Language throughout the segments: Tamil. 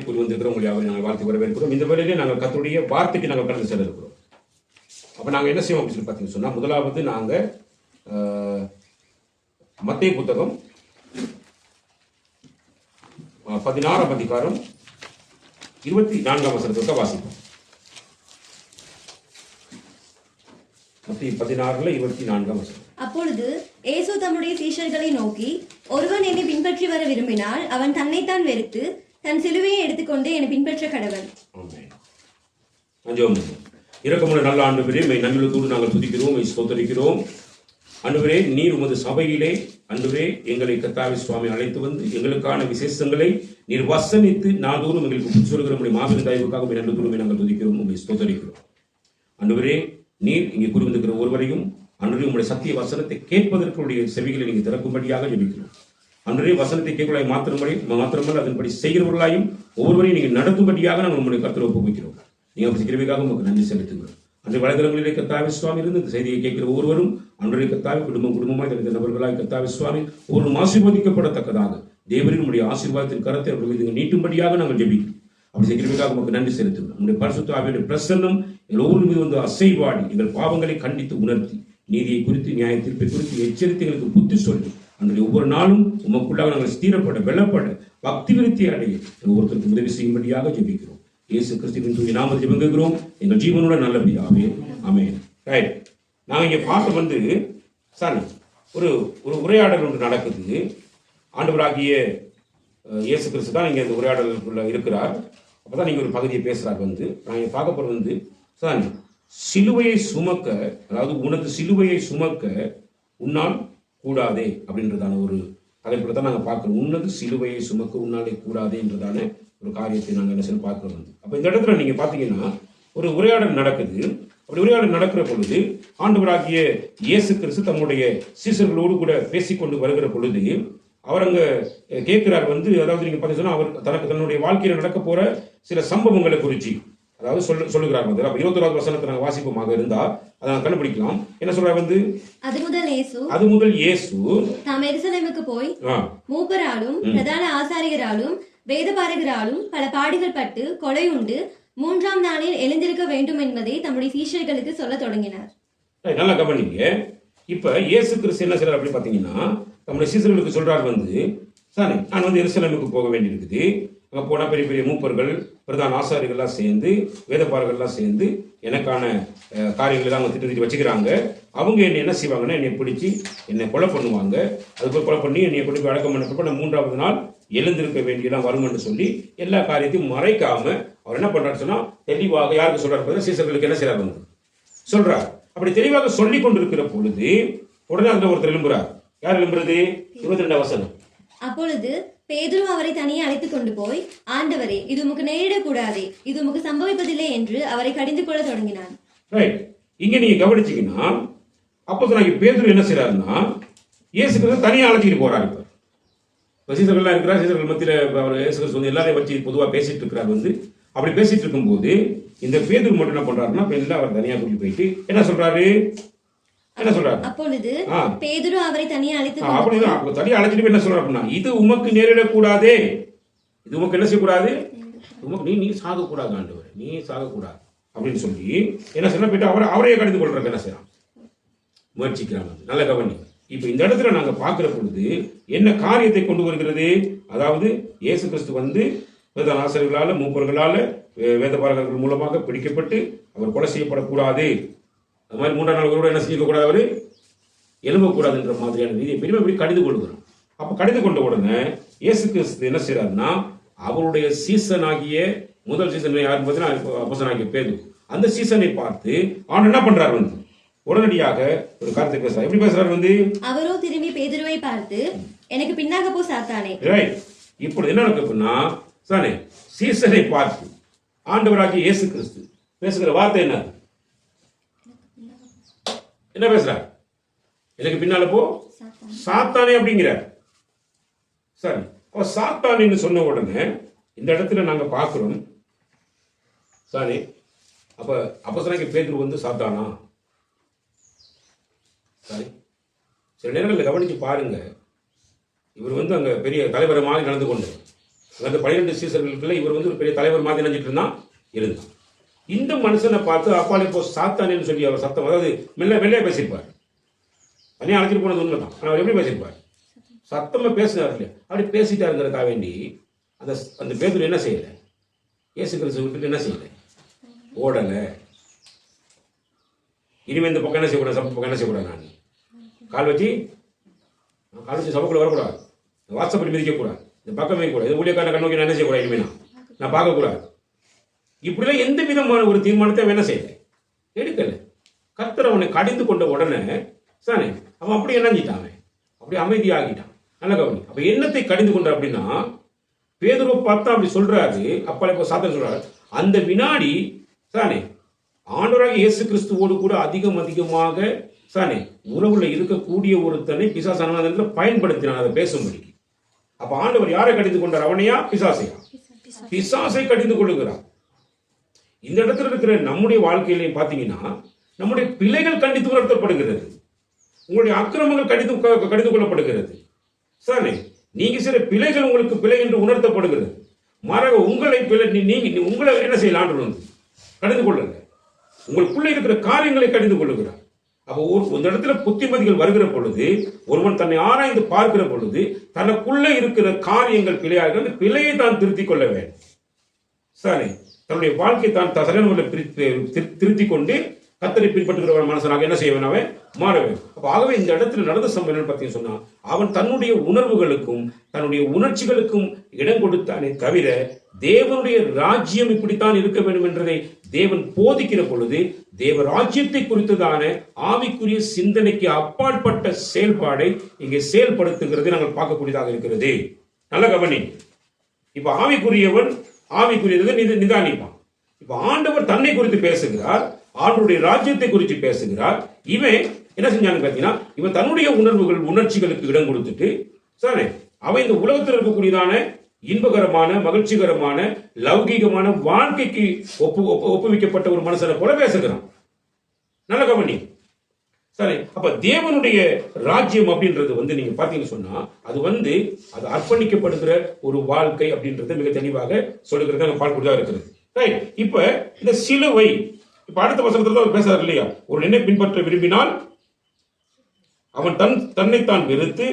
கூறி வந்திருக்கிறோம். உங்களை அவரை நாங்கள் வாழ்த்து வரவேற்கிறோம். இந்த வேளையிலே நாங்கள் கர்த்தருடைய வார்த்தைக்கு நாங்கள் கடந்து செல்ல இருக்கிறோம். அப்போ நாங்கள் என்ன செய்வோம் அப்படின்னு சொல்லி பார்த்தீங்கன்னு சொன்னால், முதலாவது நாங்கள் மத்தேயு புத்தகம் 16ஆம் அதிகாரம் 24ஆம் வசனத்தை வாசிப்போம். மத்தேயு 16:24ஆம் வசனம். அப்பொழுது இயேசு தம்முடைய சீஷர்களை நோக்கி, ஒருவன் என்னை பின்பற்றி வர விரும்பினால் அவன் தன்னைத்தான் வெறுத்து தன் சிலுவையை எடுத்துக்கொண்டு என்னை பின்பற்ற கடவன். இரக்கமுள்ள நல்ல ஆண்டவரே, நல்லதோடு நாங்கள் துதிக்கிறோம், ஸ்தோத்தரிக்கிறோம். ஆண்டவரே, நீர் உமது சபையிலே ஆண்டவரே எங்களை கர்த்தாவே சுவாமி அழைத்து வந்து எங்களுக்கான விசேஷங்களை நீர் வசனித்து நாள்தோறும் எங்களுக்கு சொல்கிற முடியும் மாபெரும் தயவுக்காக நல்லதோறுமே நாங்கள் துதிக்கிறோம், உண்மை ஸ்தோத்தரிக்கிறோம். ஆண்டவரே, நீர் இங்கே கூறி வந்திருக்கிற ஒருவரையும் அன்றைய உங்களுடைய சத்திய வசனத்தை கேட்பதற்குடைய செவிகளை நீங்கள் திறக்கும்படியாக ஜெபிக்கிறோம். அன்றைய வசனத்தை கேட்கலாய் மாத்திரமல்ல அதன்படி செய்கிறவர்களாயும் ஒவ்வொருவரையும் நீங்கள் நடத்தும்படியாக நாங்கள் உங்களுடைய கருத்தில் ஒப்புவிக்கிறோம். நீங்கள் செய்கிறவைக்காக உங்களுக்கு நன்றி செலுத்துகிறோம். அன்றைய வலைதளங்களிலே கர்த்தாவே சுவாமி இருந்து இந்த செய்தியை கேட்கிற ஒவ்வொருவரும் அன்றைய கர்த்தாவே குடும்பமாய் தனித்த நபர்களாய் கர்த்தாவே சுவாமி ஒவ்வொரு ஆசீர்வதிக்கப்படத்தக்கதாக தேவரின் நம்முடைய ஆசீர்வாதத்தின் கரத்தை அவர்கள் மீது நீட்டும்படியாக நாங்கள் ஜெபிக்கிறோம். அப்படி செய்கிறவைக்காக உங்களுக்கு நன்றி செலுத்துகிறோம். நம்முடைய பரிசுத்த ஆவியுடைய பிரசன்னம் ஒவ்வொரு மீது வந்து அசைவாடி எங்கள் பாவங்களை கண்டித்து உணர்த்தி நீதியை குறித்து நியாய தீர்ப்பை குறித்து எச்சரித்து எங்களுக்கு புத்தி சொல்லி அன்றைய ஒவ்வொரு நாளும் உமக்குள்ளாக நாங்கள் ஸ்திரப்பட வெள்ளப்பட பக்தி விருத்தி அடைய ஒவ்வொருத்தருக்கு உதவி செய்யும்படியாக ஜெபிக்கிறோம். இயேசு கிறிஸ்துவின் தூய நாமத்தில் ஜெபிக்கிறோம் எங்கள் ஜீவனோட நல்லபடியாவே ஆமென். ரைட், நாங்கள் இங்கே பார்க்க வந்து சார் ஒரு உரையாடல் ஒன்று நடக்குது. ஆண்டவராகிய இயேசு கிறிஸ்து தான் இங்கே இந்த உரையாடலுக்குள்ள இருக்கிறார். அப்பதான் நீங்க ஒரு பகுதியை பேசுறாரு. வந்து நாங்கள் பார்க்க போறது வந்து சார் சிலுவையை சுமக்க, அதாவது உனது சிலுவையை சுமக்க உன்னால் கூடாதே அப்படின்றதான ஒரு தலைப்புல தான் நாங்கள் பார்க்கிறோம். உன்னது சிலுவையை சுமக்க உன்னாலே கூடாதே என்றதான ஒரு காரியத்தை நாங்கள் என்ன சொல்லி பார்க்கிறோம். வந்து அப்போ இந்த இடத்துல நீங்க பார்த்தீங்கன்னா ஒரு உரையாடல் நடக்குது. அப்படி உரையாடல் நடக்கிற பொழுது ஆண்டவராகிய இயேசு கிறிஸ்து தம்முடைய சீசர்களோடு கூட பேசிக்கொண்டு வருகிற பொழுது அவர் அங்க கேட்கிறார். வந்து அதாவது நீங்க பார்த்தீங்கன்னா அவர் தன்னுடைய வாழ்க்கையில நடக்க போற சில சம்பவங்களை குறித்து அதாவது சொல்லுகிறார். வந்து அப்ப 21வது வசனத்தை நாங்கள் வாசிப்போமாக இருந்தா அதை கண்டுபிடிக்கலாம். என்ன சொல்றாரு? வந்து அது முதல் இயேசு தாம் எருசலேமுக்கு போய் மூப்பராலும் பிரதான ஆசாரியராலும் வேதபாரகராலும் பல பாடுகள் பட்டு கொலை உண்டு 3ஆம் நாளில் எழுந்திருக்க வேண்டும் என்பதை தம்முடைய சீஷர்களுக்கு சொல்ல தொடங்கினார். நல்லா கவனிங்க. இப்ப இயேசு கிறிஸ்து என்ன செய்றார் அப்படி பாத்தீங்கன்னா நம்முடைய சீஷர்களுக்கு சொல்றார். வந்து சாரி, நான் வந்து எருசலேமுக்கு போக வேண்டியிருக்குது. அங்கே போனால் பெரிய பெரிய மூப்பர்கள் பிரதான ஆசாரிகள்லாம் சேர்ந்து வேதபாரகர்கள்லாம் சேர்ந்து எனக்கான காரியங்களை தான் அவங்க திட்டு வச்சுக்கிறாங்க. அவங்க என்ன செய்வாங்கன்னா என்னை பிடிச்சி என்னை கொலை பண்ணுவாங்க. அதுக்கு கொலை பண்ணி என்னை கொண்டு போய் அடக்கம் பண்ணப்போ நான் 3ஆவது நாள் எழுந்திருக்க வேண்டியெல்லாம் வரும்னு சொல்லி எல்லா காரியத்தையும் மறைக்காம அவர் என்ன பண்றாரு சொன்னா தெளிவாக யாருக்கு சொல்றாரு? சீசர்களுக்கு என்ன செய்யறாரு? வந்து சொல்றார். அப்படி தெளிவாக சொல்லி கொண்டிருக்கிற பொழுது உடனே அந்த ஒருத்தர் எழும்புறார். யார் எழும்புறது? 22ஆம் வசனம். அப்பொழுது பேதுரு அவரை தனியே அழைத்துக் கொண்டு போய், ஆண்டவரே, இது உமக்கு நேரிடக்கூடாதே, இது உமக்கு சம்பவிப்பதில்லை என்று அவரை கடிந்து கொள்ள தொடங்கினான். ரைட், இங்க நீங்க கவனிச்சீங்கன்னா அப்போஸ்தலனாகிய பேதுரு என்ன செய்யறாருன்னா இயேசு கிறிஸ்து தனியாக அழைச்சிட்டு போறாரு. இப்ப சீசர்கள்லாம் இருக்கிறார். சீசர்கள் மத்தியில அவர் இயேசு கிறிஸ்து வந்து எல்லாரையும் வச்சு பொதுவாக பேசிட்டு இருக்கிறார். வந்து அப்படி பேசிட்டு இருக்கும்போது இந்த பேதுரு மட்டும் என்ன பண்றாருன்னா எல்லாம் அவர் தனியாக கூட்டிட்டு போயிட்டு என்ன சொல்றாரு? அப்பொழுது பேதுரு அவரை தனியாக தனியாக அழைச்சிட்டு என்ன சொல்றாரு அப்படின்னா, இது உமக்கு நேரிடக்கூடாதே, இது உமக்கு என்ன செய்யக்கூடாது, உமக்கு நீ சாகக்கூடாது ஆண்டவர், நீ சாகக்கூடாது அப்படின்னு சொல்லி என்ன சொல்ல போயிட்டு அவரையே கடிந்து கொள்றதுக்கு என்ன செய்யறான்? முயற்சிக்கிறாங்க. நல்ல கவனி. இப்ப இந்த இடத்துல நாங்க பார்க்கிற பொழுது என்ன காரியத்தை கொண்டு வருகிறது? அதாவது இயேசு கிறிஸ்து வந்து பிரதான ஆசிரியர்களால மூப்பர்களால வேதபாரகர்கள் மூலமாக பிடிக்கப்பட்டு அவர் கொலை செய்யப்படக்கூடாது. அது மாதிரி 3ஆம் நாள் கூட என்ன செய்யக்கூடாது, அவர் எழும்பக்கூடாதுன்ற மாதிரியான ரீதியை பெரிய கடிந்து கொள்கிறோம். அப்ப கடிந்து கொண்ட உடனே இயேசு கிறிஸ்து என்ன செய்யறாருன்னா அவருடைய சீசனாகிய முதல் சீசன் யாருன்னு பார்த்தீங்கன்னா அப்போஸ்தலனாகிய பேதுரு, அந்த சீசனை பார்த்து அவன் என்ன பண்றாரு? வந்து உடனடியாக ஒரு காரியத்தை பேசுறாரு. எப்படி பேசுறாரு? வந்து அவரோ திரும்பி பேதுருவை பார்த்து, எனக்கு பின்னாக போ சாத்தானே. ரைட், இப்பொழுது என்ன நடக்குதுன்னா சானே சீசனை பார்த்து ஆண்டவராகிய இயேசு கிறிஸ்து பேசுகிற வார்த்தை என்ன பேசுறார்? எனக்கு பின்னால போ சாத்தானே அப்படிங்கிறார். சரி, அப்ப சாத்தானேன்னு சொன்ன உடனே இந்த இடத்துல நாங்க பார்க்கிறோம். சரி, அப்ப அப்போஸ்தலனாகிய பேதுரு வந்து சாத்தானா? சரி, சில நேரங்களில் கவனிச்சு பாருங்க. இவர் வந்து அங்க பெரிய தலைவர் மாதிரி நடந்து கொண்டு அந்த 12 சீசர்களுக்குள்ள இவர் வந்து ஒரு பெரிய தலைவர் மாதிரி நினைச்சிட்டு இருந்தான். இந்த மனுஷனை பார்த்து அப்பாலே இப்போ சாத்தானேன்னு சொல்லி அவர் சத்தம், அதாவது மெல்லையா பேசியிருப்பார். தனியாக அழைச்சிட்டு போனது உண்மை தான். அவர் எப்படி பேசியிருப்பார்? சத்தமாக பேசினார் இல்லையா? அப்படி பேசிட்டாருங்கிறதுக்காக வேண்டி அந்த பேதுரு என்ன செய்யலை? இயேசு கிறிஸ்து விட்டுட்டு என்ன செய்யலை? ஓடலை. இனிமேல் இந்த பக்கம் என்ன செய்யக்கூடாது, சபை பக்கம் என்ன செய்யக்கூடாது, நான் கால் வச்சு சபைக்குள்ள வரக்கூடாது, வாட்ஸ்அப்பில் மிதிக்கக்கூடாது, இந்த பக்கம் வைக்கக்கூடாது, இந்த ஊழியக்காரனை கண்ணோக்கி நான் என்ன செய்யக்கூடாது, இனிமேல் நான் பார்க்கக்கூடாது. இப்படிலாம் எந்த விதமான ஒரு தீர்மானத்தை அவன் என்ன செய்யலை, எடுக்கலை. கர்த்தர் அவனை கடிந்து கொண்ட உடனே சானே அவன் அப்படி என்னஞ்சிட்டான், அப்படி அமைதியாகிட்டான். நல்ல கவனி. அப்ப என்னத்தை கடிந்து கொண்ட அப்படின்னா, பேதுருவை பார்த்தா அப்படி சொல்றாரு, அப்பா இப்போ சாத்தன் சொல்றாரு. அந்த வினாடி சானே ஆண்டவராக இயேசு கிறிஸ்துவோடு கூட அதிகமாக சானே உறவுல இருக்கக்கூடிய ஒருத்தனை பிசாசான பயன்படுத்தினான் அதை பேசும்படி. அப்ப ஆண்டவர் யாரை கடிந்து கொண்டார்? அவனையா பிசாசையா? பிசாசை கடிந்து கொள்ளுகிறார். இந்த இடத்துல இருக்கிற நம்முடைய வாழ்க்கையிலையும் பார்த்தீங்கன்னா நம்முடைய பிள்ளைகள் கண்டித்து உணர்த்தப்படுகிறது, உங்களுடைய அக்கிரமங்கள் கடிந்து கொள்ளப்படுகிறது. சானே நீங்க சில பிள்ளைகள் உங்களுக்கு பிழை என்று உணர்த்தப்படுகிறது. மாறாக உங்களை நீங்க உங்களை என்ன செய்யலாம் வந்து கடிந்து கொள்ளுங்க. உங்களுக்குள்ள இருக்கிற காரியங்களை கடிந்து கொள்ளுகிறார். அப்போ ஒரு இடத்துல புத்திமதிகள் வருகிற பொழுது, ஒருவன் தன்னை ஆராய்ந்து பார்க்கிற பொழுது தனக்குள்ள இருக்கிற காரியங்கள் பிழையாக அந்த பிழையை தான் திருத்திக் கொள்ள வேண்டும். சரி, தன்னுடைய வாழ்க்கை தான் சரியான திருத்திக் கொண்டு கர்த்தரை பின்பற்றுகிற மனுஷனாக என்ன செய்ய வேணாவே மாற வேண்டும். அப்ப ஆகவே இந்த இடத்துல நடந்த சம்பவம் பார்த்தீங்கன்னு சொன்னா, அவன் தன்னுடைய உணர்வுகளுக்கும் தன்னுடைய உணர்ச்சிகளுக்கும் இடம் கொடுத்தானே தவிர தேவனுடைய ராஜ்யம் இப்படித்தான் இருக்க வேண்டும் என்றதை தேவன் போதிக்கிற பொழுது தேவ ராஜ்யத்தை குறித்ததான ஆவிக்குரிய சிந்தனைக்கு அப்பாற்பட்ட செயல்பாடை இங்கே செயல்படுத்துகிறதை நாங்கள் பார்க்கக்கூடியதாக இருக்கிறது. நல்ல கவனி. இப்ப ஆவிக்குரியவன் ஆவிக்குரியதை நிதானிப்பான். இப்ப ஆண்டவர் தன்னை குறித்து பேசுகிறார், ஆண்டவருடைய ராஜ்யத்தை குறித்து பேசுகிறார். இவன் என்ன செஞ்சான்னு பார்த்தீங்கன்னா, இவன் தன்னுடைய உணர்ச்சிகளுக்கு இடம் கொடுத்துட்டு சாரே அவன் இந்த உலகத்தில் இருக்கக்கூடியதான இன்பகரமான மகிழ்ச்சிகரமான லௌகீகமான வாழ்க்கைக்கு ஒப்புவிக்கப்பட்ட ஒரு மனுஷனை போல பேசுகிறான். நல்ல கவனி. சரி, அப்ப தேவனுடைய ராஜ்யம் அப்படின்றது நீங்க பாத்தீங்கன்னு சொன்னா அது அர்ப்பணிக்கப்படுகிற ஒரு வாழ்க்கை அப்படின்றது மிக தெளிவாக சொல்லுகிறது அங்க பார்க்கக்கூடியதா இருக்கிறது. ரைட். இப்ப இந்த சிலுவை, இப்ப அடுத்த வசனத்துல அவர் பேசுறாரு இல்லையா, ஒரு என்னை பின்பற்ற விரும்பினால் அவன் தன்னைத்தான் வெறுத்து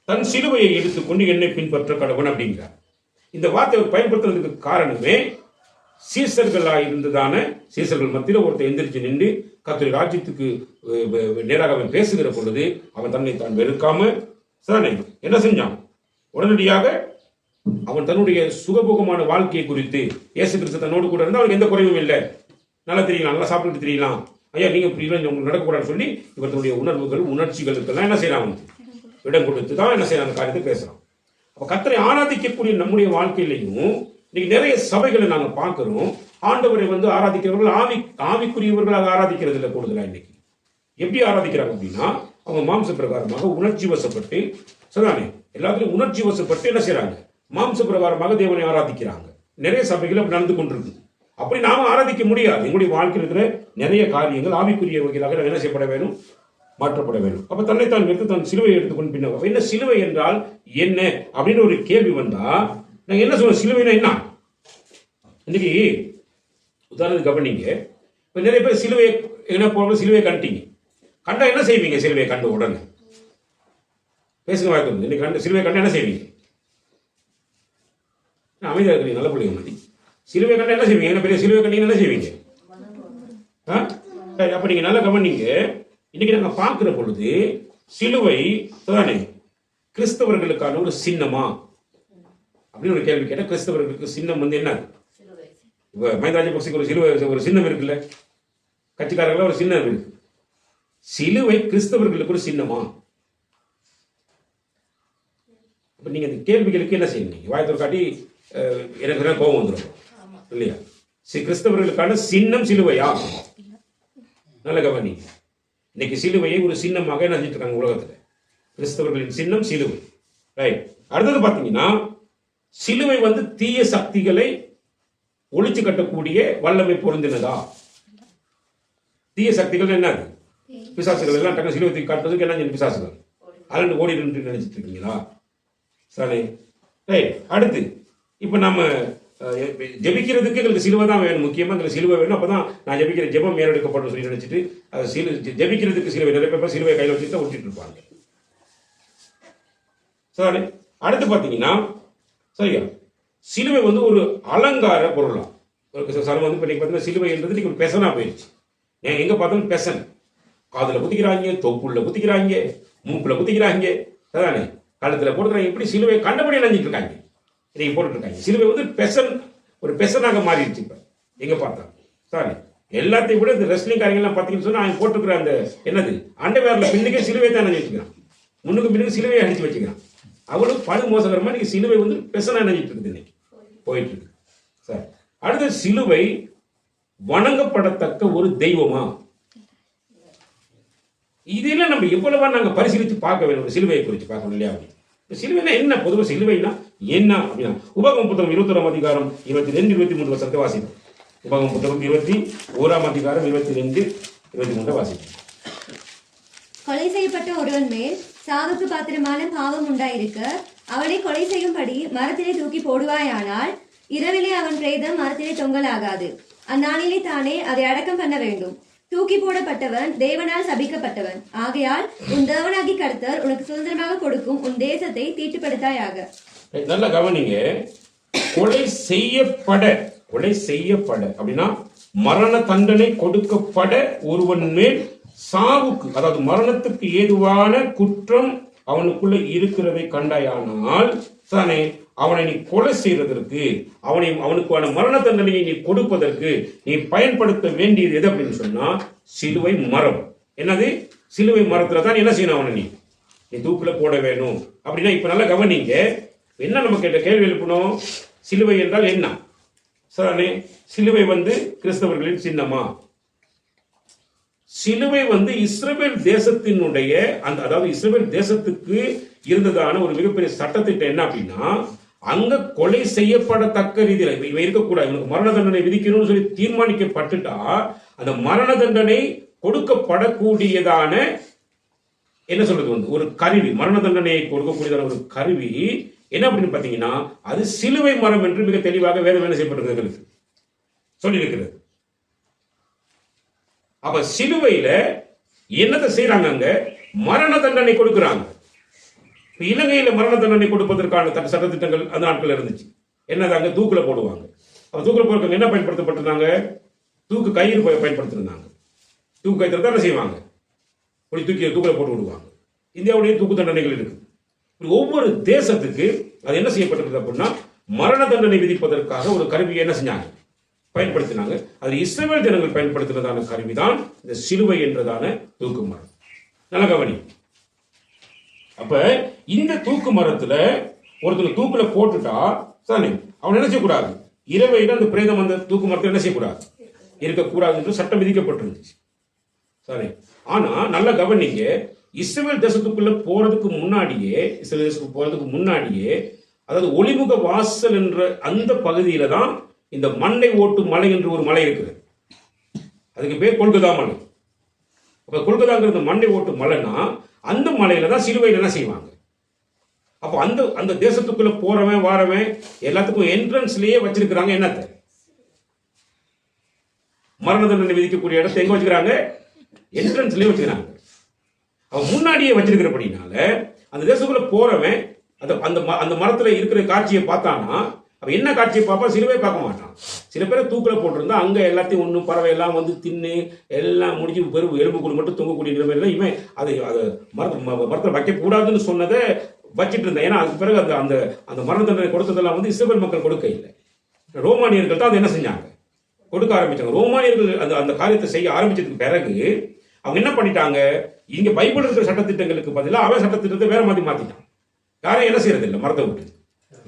தன் சிலுவையை எடுத்துக்கொண்டு என்னை பின்பற்ற கடவன் அப்படிங்கிறார். இந்த வார்த்தை அவர் பயன்படுத்துறதுக்கு காரணமே, சீசர்களாக இருந்ததான சீசர்கள் மத்தியில் ஒருத்தர் எந்திரிச்சு நின்று கர்த்தருடைய ராஜ்யத்துக்கு நேராக அவன் பேசுகிற பொழுது அவன் தன்னை தான் வெறுக்காம சானே என்ன செஞ்சான், உடனடியாக அவன் தன்னுடைய சுகபோகமான வாழ்க்கையை குறித்து, இயேசு கிறிஸ்து தன்னோடு கூட இருந்தால் அவனுக்கு எந்த குறைவும் இல்லை, நல்லா தெரியலாம், நல்லா சாப்பிட்டு தெரியலாம், ஐயா நீங்க இப்படி இல்லை உங்களுக்கு நடக்கக்கூடாதுன்னு சொல்லி இவர் தன்னுடைய உணர்ச்சிகளுக்கெல்லாம் என்ன செய்யலாம், இடம் கொடுத்து தான் என்ன செய்யலாம் அந்த காரியத்தை பேசுறான். அப்ப கர்த்தரை ஆராதிக்கக்கூடிய நம்முடைய வாழ்க்கையிலையும் இன்னைக்கு நிறைய சபைகளை நாங்க பார்க்கிறோம். ஆண்டவரை ஆராதிக்கிறவர்கள் ஆவிக்குரியவர்களாக ஆராதிக்கிறது இல்லை. கூடுதலா இன்னைக்கு எப்படி ஆராதிக்கிறாங்க அப்படின்னா, அவங்க மாம்ச பிரகாரமாக உணர்ச்சி வசப்பட்டு சரிதானே எல்லாத்துலயும் உணர்ச்சி வசப்பட்டு என்ன செய்யறாங்க, மாம்ச பிரகாரமாக தேவனை ஆராதிக்கிறாங்க. நிறைய சபைகள் அப்படி நடந்து கொண்டிருக்கு. அப்படி நாம ஆராதிக்க முடியாது. எங்களுடைய வாழ்க்கையில் இருக்கிற நிறைய காரியங்கள் ஆவிக்குரிய வகையிலாக என்ன செய்யப்பட வேண்டும், மாற்றப்பட வேண்டும். அப்ப தன்னைத்தான் வைத்து தன் சிலுவையை எடுத்துக்கொண்டு பின்ன என்ன சிலுவை என்றால் என்ன அப்படின்னு ஒரு கேள்வி வந்தா நாங்க என்ன சொல்றோம், சிலுவைனா என்ன? இன்னைக்கு உதாரணத்துக்கு கவனிங்க, இப்ப நிறைய பேர் சிலுவையை என்ன போற சிலுவையை கண்டிங்க, கண்டா என்ன செய்வீங்க? சிலுவையை கண்ட உடனே பேசுங்க வாய்ப்பு. இன்னைக்கு கண்டு சிலுவையை கண்டா என்ன செய்வீங்க? அமைதியா இருக்கிறீங்க, நல்ல பிள்ளைங்க மாதிரி. சிலுவை கண்டா என்ன செய்வீங்க? என்ன பெரிய சிலுவை கண்டீங்க என்ன செய்வீங்க? அப்ப நீங்க நல்லா கவனிங்க. இன்னைக்கு நாங்க பார்க்கிற பொழுது சிலுவை தானே கிறிஸ்தவர்களுக்கான ஒரு சின்னமா அப்படின்னு ஒரு கேள்வி கேட்டா, கிறிஸ்தவர்களுக்கு சின்னம் என்ன? மஹிந்த ராஜபக்சேக்கு ஒரு சிலுவை ஒரு சின்னம் இருக்குல்ல, கட்சிக்காரர்கள் ஒரு சின்னம் இருக்கு. சிலுவை கிறிஸ்தவர்களுக்கு ஒரு சின்னமா? அப்ப நீங்க இந்த கேள்விகளுக்கு என்ன செய்யணும்? வாயத்தோர் காட்டி எனக்கு கோபம் வந்துடும் இல்லையா? கிறிஸ்தவர்களுக்கான சின்னம் சிலுவையா? நல்ல கவனி. இன்னைக்கு சிலுவையை ஒரு சின்னமாக என்ன செஞ்சுட்டு இருக்காங்க உலகத்துல, கிறிஸ்தவர்களின் சின்னம் சிலுவை. ரைட். அடுத்தது பாத்தீங்கன்னா, சிலுவை தீய சக்திகளை ஒழிச்சு கட்டக்கூடிய வல்லமை பொருந்தினதா? தீய சக்திகள் என்ன? பிசாசுகள் எல்லாம் டக்கு சிலுவை காட்டுறதுக்கு என்ன பிசாசுகள் அலண்டு ஓடி நினைச்சிட்டு இருக்கீங்களா? சரி. ரைட். அடுத்து இப்போ நம்ம ஜெபிக்கிறதுக்கு எங்களுக்கு சிலுவை தான் வேணும், முக்கியமாக எங்களுக்கு சிலுவை வேணும். அப்போ தான் நான் ஜெபிக்கிற ஜெபம் மேலெடுக்கப்படும் சொல்லி நினைச்சிட்டு அது ஜெபிக்கிறதுக்கு சிலுவை, நிறைய பேர் சிலுவை கையில் வச்சுட்டு தான் விட்டுட்டு இருப்பாங்க. சரி, அடுத்து பார்த்தீங்கன்னா சரியா, சிலுவை வந்து ஒரு அலங்கார பொருளாம். சார் வந்து இப்போ பார்த்தீங்கன்னா சிலுவை என்றது இன்னைக்கு ஒரு பெசனா போயிடுச்சு. ஏன் எங்கே பார்த்தாலும் பெசன், காதில் குத்திக்கிறாங்க, தொப்புள்ள குத்திக்கிறாங்க, மூப்பில் குத்திக்கிறாங்க, அதானே கழுத்தில் போட்டுக்கிறாங்க. இப்படி சிலுவை கண்டபடி நினைஞ்சிட்டு இருக்காங்க, இதை போட்டுட்டு இருக்காங்க. சிலுவை வந்து பெசன், ஒரு பெசனாக மாறிடுச்சு. இப்போ எங்கே பார்த்தா சாரி, எல்லாத்தையும் விட இந்த ரெஸ்லிங் காரியங்கள்லாம் பார்த்தீங்கன்னு சொன்னால் அவன் போட்டுக்கிற அந்த என்னது அண்டர்வேரில் பின்னுக்கே சிலுவை தான் நினைச்சு வச்சுக்கிறான், முன்னுக்கு பின்னுக்கு சிலுவையை அடிச்சு வச்சுக்கிறான். அவ்வளவு படு மோசகரமா இன்னைக்கு சிலுவை வந்து பெசனா நினைச்சிட்டு இருக்குது, இன்னைக்கு போயிட்டு இருக்கு. சார் அடுத்த, சிலுவை வணங்கப்படத்தக்க ஒரு தெய்வமா? இதெல்லாம் நம்ம எவ்வளவா நாங்க பரிசீலித்து பார்க்க வேண்டும், சிலுவையை குறித்து பார்க்கணும் இல்லையா? சிலுவைனா என்ன, பொதுவாக சிலுவைனா என்ன அப்படின்னா, உபகம புத்தகம் 21 அதிகாரம் 22 23 வசனத்தை வாசிக்கும். உபகம புத்தகம் 21 அதிகாரம் 22 23 வாசிக்கும். கொலை செய்யப்பட்ட ஒருவன் மேல் சாவுக்கு பாத்திரமான பாவம் உண்டாயிருக்க அவனை கொலை செய்யும்படி மரத்திலே தூக்கி போடுவாயானால் இரவிலே அவன் பிரேதம் மரத்திலே தொங்கலாகாது, அந்நாளிலே தானே அதை அடக்கம் பண்ண வேண்டும். தூக்கி போடப்பட்டவன் தேவனால் சபிக்கப்பட்டவன். ஆகையால் உன் தேவனாகி கர்த்தர் உனக்கு சுதந்திரமாக கொடுக்கும் உன் தேசத்தை தீட்டுப்படுத்தாயாக. நல்ல கவனிங்க, கொலை செய்யப்பட அப்படின்னா மரண தண்டனை கொடுக்கப்பட ஒருவன் மேல் சாவுக்கு, அதாவது மரணத்துக்கு ஏதுவான குற்றம் அவனுக்குள்ள இருக்கிறதை கண்டாயானால் தானே அவனை நீ கொலை செய்வதற்கு, அவனுக்கான மரண தண்டனையை நீ கொடுப்பதற்கு நீ பயன்படுத்த வேண்டியது எது அப்படின்னு சொன்னா சிலுவை மரம். என்னது, சிலுவை மரத்துல தான் என்ன செய்யணும், அவனை நீ தூக்குல போட வேணும். அப்படின்னா இப்ப நல்லா கவனிங்க, என்ன நம்ம கேட்ட கேள்வி எழுப்பணும், சிலுவை என்றால் என்ன? சாரே, சிலுவை வந்து கிறிஸ்தவர்களின் சின்னமா? சிலுவை வந்து இஸ்ரவேல் தேசத்தினுடைய அந்த, அதாவது இஸ்ரவேல் தேசத்துக்கு இருந்ததான ஒரு மிகப்பெரிய சட்டத்திட்டம் என்ன அப்படின்னா, அங்க கொலை செய்யப்படத்தக்க ரீதியில் இவன் இருக்கக்கூடாது, இவனுக்கு மரண தண்டனை விதிக்கணும்னு சொல்லி தீர்மானிக்கப்பட்டுட்டா அந்த மரண தண்டனை கொடுக்கப்படக்கூடியதான என்ன சொல்றது வந்து ஒரு கருவி, மரண தண்டனையை கொடுக்கக்கூடியதான ஒரு கருவி என்ன அப்படின்னு பாத்தீங்கன்னா அது சிலுவை மரம் என்று மிக தெளிவாக வேதம் என்ன செய்யப்பட்டிருக்கிறது சொல்லி இருக்கிறது. அப்ப சிலுவையில என்னத்தை செய்யறாங்க, அங்க மரண தண்டனை கொடுக்கிறாங்க. இலங்கையில மரண தண்டனை கொடுப்பதற்கான சட்டத்திட்டங்கள் அந்த நாட்கள் இருந்துச்சு. என்னதாங்க, தூக்குல போடுவாங்க. அப்ப தூக்குல போடுறவங்க என்ன பயன்படுத்தப்பட்டிருந்தாங்க, தூக்கு கயிறு பயன்படுத்திருந்தாங்க. தூக்கு கயிறு தான் என்ன செய்வாங்க, தூக்குல போட்டு விடுவாங்க. இந்தியாவுடைய தூக்கு தண்டனைகள் இருக்கு. ஒவ்வொரு தேசத்துக்கு அது என்ன செய்யப்பட்டிருக்கு அப்படின்னா மரண தண்டனை விதிப்பதற்காக ஒரு கருவியை என்ன செஞ்சாங்க, பயன்படுத்தினாங்க. அது இஸ்ரவேல் ஜனங்கள் பயன்படுத்தினதான கருவிதான் இந்த சிலுவை என்றதான தூக்கு மரம். நல்ல கவனி. அப்ப இந்த தூக்கு மரத்துல ஒருத்தர் தூக்குல போட்டுட்டா சாரி, அவன் என்ன செய்யக்கூடாது, இரவையில அந்த பிரேதம் அந்த தூக்கு மரத்தை என்ன செய்யக்கூடாது, இருக்கக்கூடாது என்று சட்டம் விதிக்கப்பட்டிருந்துச்சு. சரி, ஆனா நல்ல கவனிங்க, இஸ்ரவேல் தேசத்துக்குள்ள போறதுக்கு முன்னாடியே, இஸ்ரவேல் தேசத்துக்கு போறதுக்கு முன்னாடியே, அதாவது ஒளிமுக வாசல் என்ற அந்த பகுதியில தான் இந்த மண்டை ஓட்டு மலை என்று ஒரு மலை இருக்குது. அதுக்கு பேர் கொல்கதா மலை. அப்ப கொல்கதாங்கிறது மண்டை ஓட்டு மலைன்னா அந்த மலையில தான் சிலுவையில் என்ன செய்வாங்க. அப்போ அந்த அந்த தேசத்துக்குள்ள போறவன் வாரவன் எல்லாத்துக்கும் என்ட்ரன்ஸ்லயே வச்சிருக்கிறாங்க என்னத்தை, மரண தண்டனை விதிக்கக்கூடிய இடத்தை எங்க வச்சுக்கிறாங்க, என்ட்ரன்ஸ்லயே வச்சுக்கிறாங்க. அவன் முன்னாடியே வச்சிருக்கிறபடினால அந்த தேசத்துக்குள்ள போறவன் அந்த மரத்துல இருக்கிற காட்சியை பார்த்தானா அவன் என்ன காட்சியை பார்ப்பா, சிலுவை பார்க்க மாட்டான். சில பேர் தூக்கில போட்டிருந்தா அங்க எல்லாத்தையும் ஒன்றும் பறவை எல்லாம் வந்து தின்னு எல்லாம் முடிஞ்சு பெரும் எலும்புக்குள் மட்டும் தொங்கக்கூடிய நிலைமையில இவன் அதை மரத்தில் வைக்கக்கூடாதுன்னு சொன்னதை வச்சிட்டு இருந்தான். ஏன்னா அதுக்கு பிறகு அந்த அந்த மரண தண்டனை கொடுத்ததெல்லாம் வந்து இஸ்ரவேல் மக்கள் கொடுக்க இல்லை, ரோமானியர்கள் தான் அதை என்ன செஞ்சாங்க, கொடுக்க ஆரம்பிச்சாங்க. ரோமானியர்கள் அந்த அந்த காரியத்தை செய்ய ஆரம்பிச்சதுக்கு பிறகு அவங்க என்ன பண்ணிட்டாங்க, இங்க பைபிள் இருக்கிற சட்டத்திட்டங்களுக்கு பதிலாக அவன் சட்டத்திட்டத்தை வேற மாதிரி மாத்திட்டான். யாரும் என்ன செய்யறது இல்லை, மரத்தை விட்டு